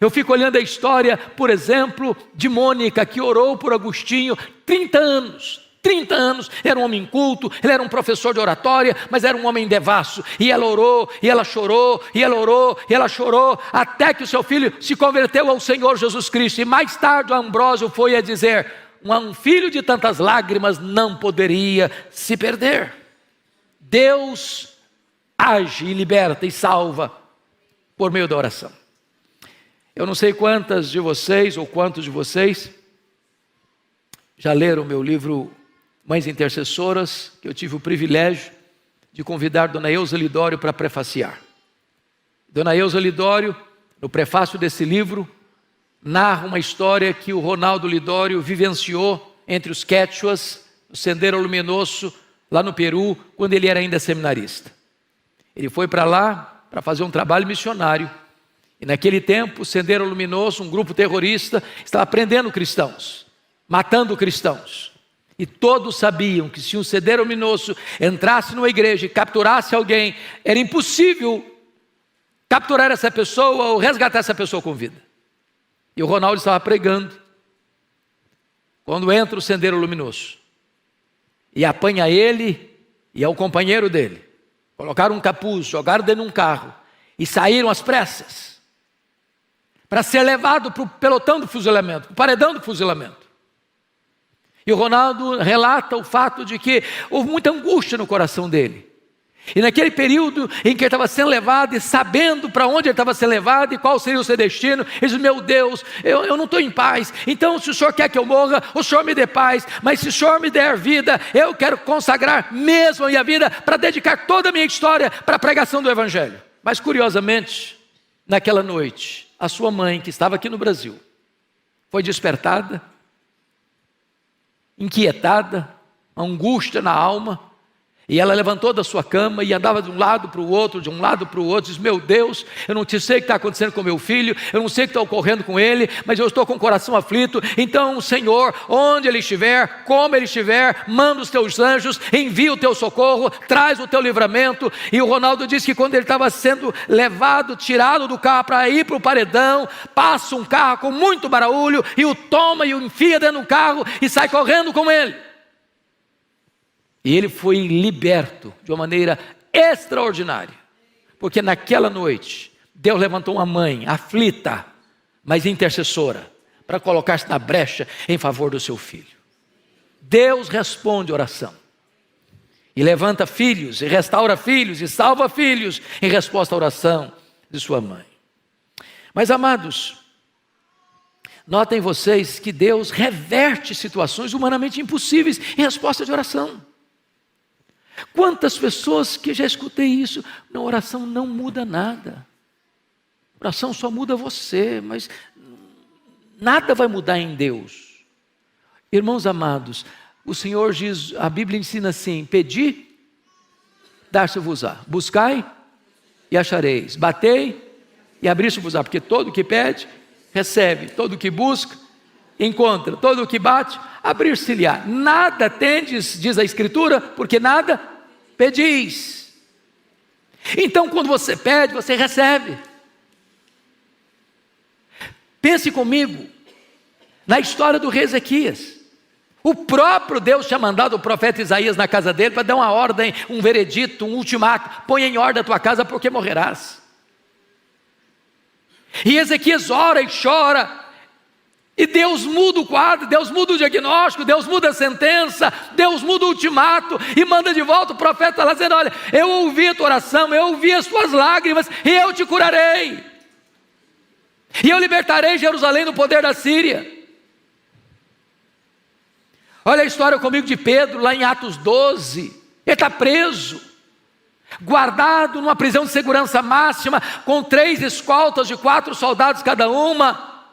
S1: Eu fico olhando a história, por exemplo, de Mônica, que orou por Agostinho 30 anos. 30 anos, era um homem culto, ele era um professor de oratória, mas era um homem devasso, e ela orou, e ela chorou, e ela orou, e ela chorou, até que o seu filho se converteu ao Senhor Jesus Cristo, e mais tarde o Ambrósio foi a dizer: um filho de tantas lágrimas não poderia se perder. Deus age e liberta e salva por meio da oração. Eu não sei quantas de vocês, ou quantos de vocês, já leram o meu livro Mães Intercessoras, que eu tive o privilégio de convidar Dona Eusa Lidório para prefaciar. Dona Eusa Lidório, no prefácio desse livro, narra uma história que o Ronaldo Lidório vivenciou entre os quechuas, no Sendero Luminoso, lá no Peru, quando ele era ainda seminarista. Ele foi para lá para fazer um trabalho missionário, e naquele tempo o Sendero Luminoso, um grupo terrorista, estava prendendo cristãos, matando cristãos. E todos sabiam que se um Sendero Luminoso entrasse numa igreja e capturasse alguém, era impossível capturar essa pessoa ou resgatar essa pessoa com vida. E o Ronaldo estava pregando, quando entra o Sendero Luminoso, e apanha ele e ao companheiro dele. Colocaram um capuz, jogaram dentro de um carro e saíram às pressas para ser levado para o pelotão do fuzilamento, para o paredão do fuzilamento. E o Ronaldo relata o fato de que houve muita angústia no coração dele. E naquele período em que ele estava sendo levado e sabendo para onde ele estava sendo levado e qual seria o seu destino, ele disse: meu Deus, eu não estou em paz. Então, se o Senhor quer que eu morra, o Senhor me dê paz. Mas se o Senhor me der vida, eu quero consagrar mesmo a minha vida para dedicar toda a minha história para a pregação do Evangelho. Mas curiosamente, naquela noite, a sua mãe, que estava aqui no Brasil, foi despertada, inquietada, uma angústia na alma, e ela levantou da sua cama e andava de um lado para o outro, de um lado para o outro, diz: meu Deus, eu não sei o que está acontecendo com meu filho, eu não sei o que está ocorrendo com ele, mas eu estou com o coração aflito. Então, Senhor, onde ele estiver, como ele estiver, manda os teus anjos, envia o teu socorro, traz o teu livramento. E o Ronaldo disse que quando ele estava sendo levado, tirado do carro para ir para o paredão, passa um carro com muito barulho e o toma e o enfia dentro do carro e sai correndo com ele. E ele foi liberto de uma maneira extraordinária, porque naquela noite Deus levantou uma mãe aflita, mas intercessora, para colocar-se na brecha em favor do seu filho. Deus responde oração, e levanta filhos, e restaura filhos, e salva filhos, em resposta à oração de sua mãe. Mas amados, notem vocês que Deus reverte situações humanamente impossíveis em resposta de oração. Quantas pessoas que já escutei isso: na oração não muda nada, a oração só muda você, mas nada vai mudar em Deus. Irmãos amados, o Senhor diz, a Bíblia ensina assim: pedi, dar-se-vos-á, buscai e achareis, batei e abrir-se-vos-á, porque todo o que pede, recebe, todo o que busca, encontra, todo o que bate, abrir-se-lhe-á. Nada tendes, diz a Escritura, porque nada pedis. Então, quando você pede, você recebe. Pense comigo na história do rei Ezequias. O próprio Deus tinha mandado o profeta Isaías na casa dele para dar uma ordem, um veredito, um ultimato: põe em ordem a tua casa porque morrerás. E Ezequias ora e chora, e Deus muda o quadro, Deus muda o diagnóstico, Deus muda a sentença, Deus muda o ultimato, e manda de volta o profeta lá dizendo: olha, eu ouvi a tua oração, eu ouvi as tuas lágrimas, e eu te curarei, e eu libertarei Jerusalém do poder da Síria. Olha a história comigo de Pedro, lá em Atos 12, ele está preso, guardado numa prisão de segurança máxima, com 3 escoltas de 4 soldados cada uma.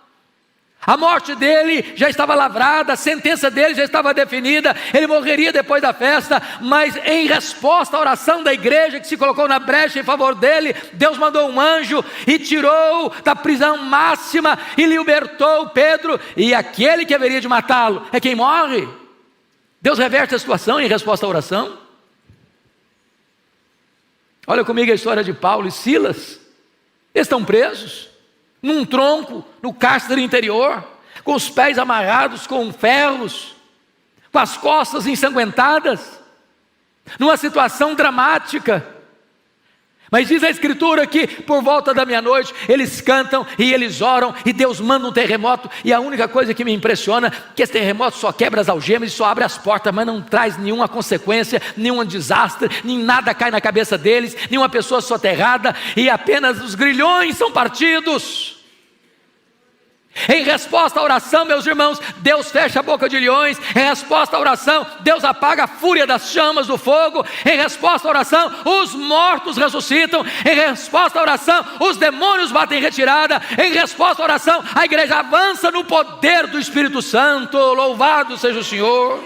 S1: A morte dele já estava lavrada, a sentença dele já estava definida, ele morreria depois da festa, mas em resposta à oração da igreja que se colocou na brecha em favor dele, Deus mandou um anjo e tirou da prisão máxima e libertou Pedro, e aquele que haveria de matá-lo é quem morre. Deus reverte a situação em resposta à oração. Olha comigo a história de Paulo e Silas. Eles estão presos num tronco, no cárcere interior, com os pés amarrados com ferros, com as costas ensanguentadas, numa situação dramática. Mas diz a Escritura que por volta da meia-noite eles cantam e eles oram, e Deus manda um terremoto, e a única coisa que me impressiona é que esse terremoto só quebra as algemas e só abre as portas, mas não traz nenhuma consequência, nenhum desastre, nem nada cai na cabeça deles, nenhuma pessoa soterrada, e apenas os grilhões são partidos. Em resposta à oração, meus irmãos, Deus fecha a boca de leões. Em resposta à oração, Deus apaga a fúria das chamas do fogo. Em resposta à oração, os mortos ressuscitam. Em resposta à oração, os demônios batem em retirada. Em resposta à oração, a igreja avança no poder do Espírito Santo. Louvado seja o Senhor.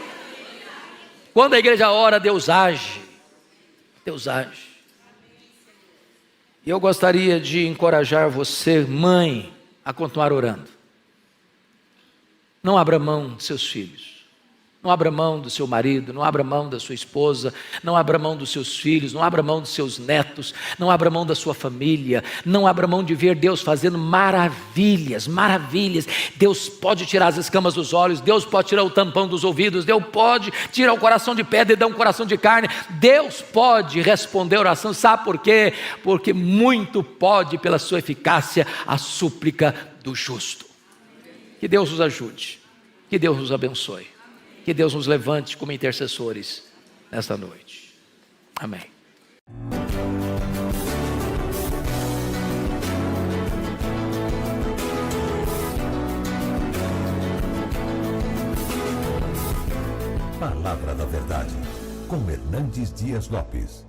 S1: Quando a igreja ora, Deus age. Deus age. E eu gostaria de encorajar você, mãe, a continuar orando. Não abra mão de seus filhos, não abra mão do seu marido, não abra mão da sua esposa, não abra mão dos seus filhos, não abra mão dos seus netos, não abra mão da sua família, não abra mão de ver Deus fazendo maravilhas, maravilhas. Deus pode tirar as escamas dos olhos, Deus pode tirar o tampão dos ouvidos, Deus pode tirar o coração de pedra e dar um coração de carne, Deus pode responder a oração. Sabe por quê? Porque muito pode, pela sua eficácia, a súplica do justo. Que Deus nos ajude, que Deus nos abençoe, que Deus nos levante como intercessores nesta noite. Amém.
S2: Palavra da Verdade, com Hernandes Dias Lopes.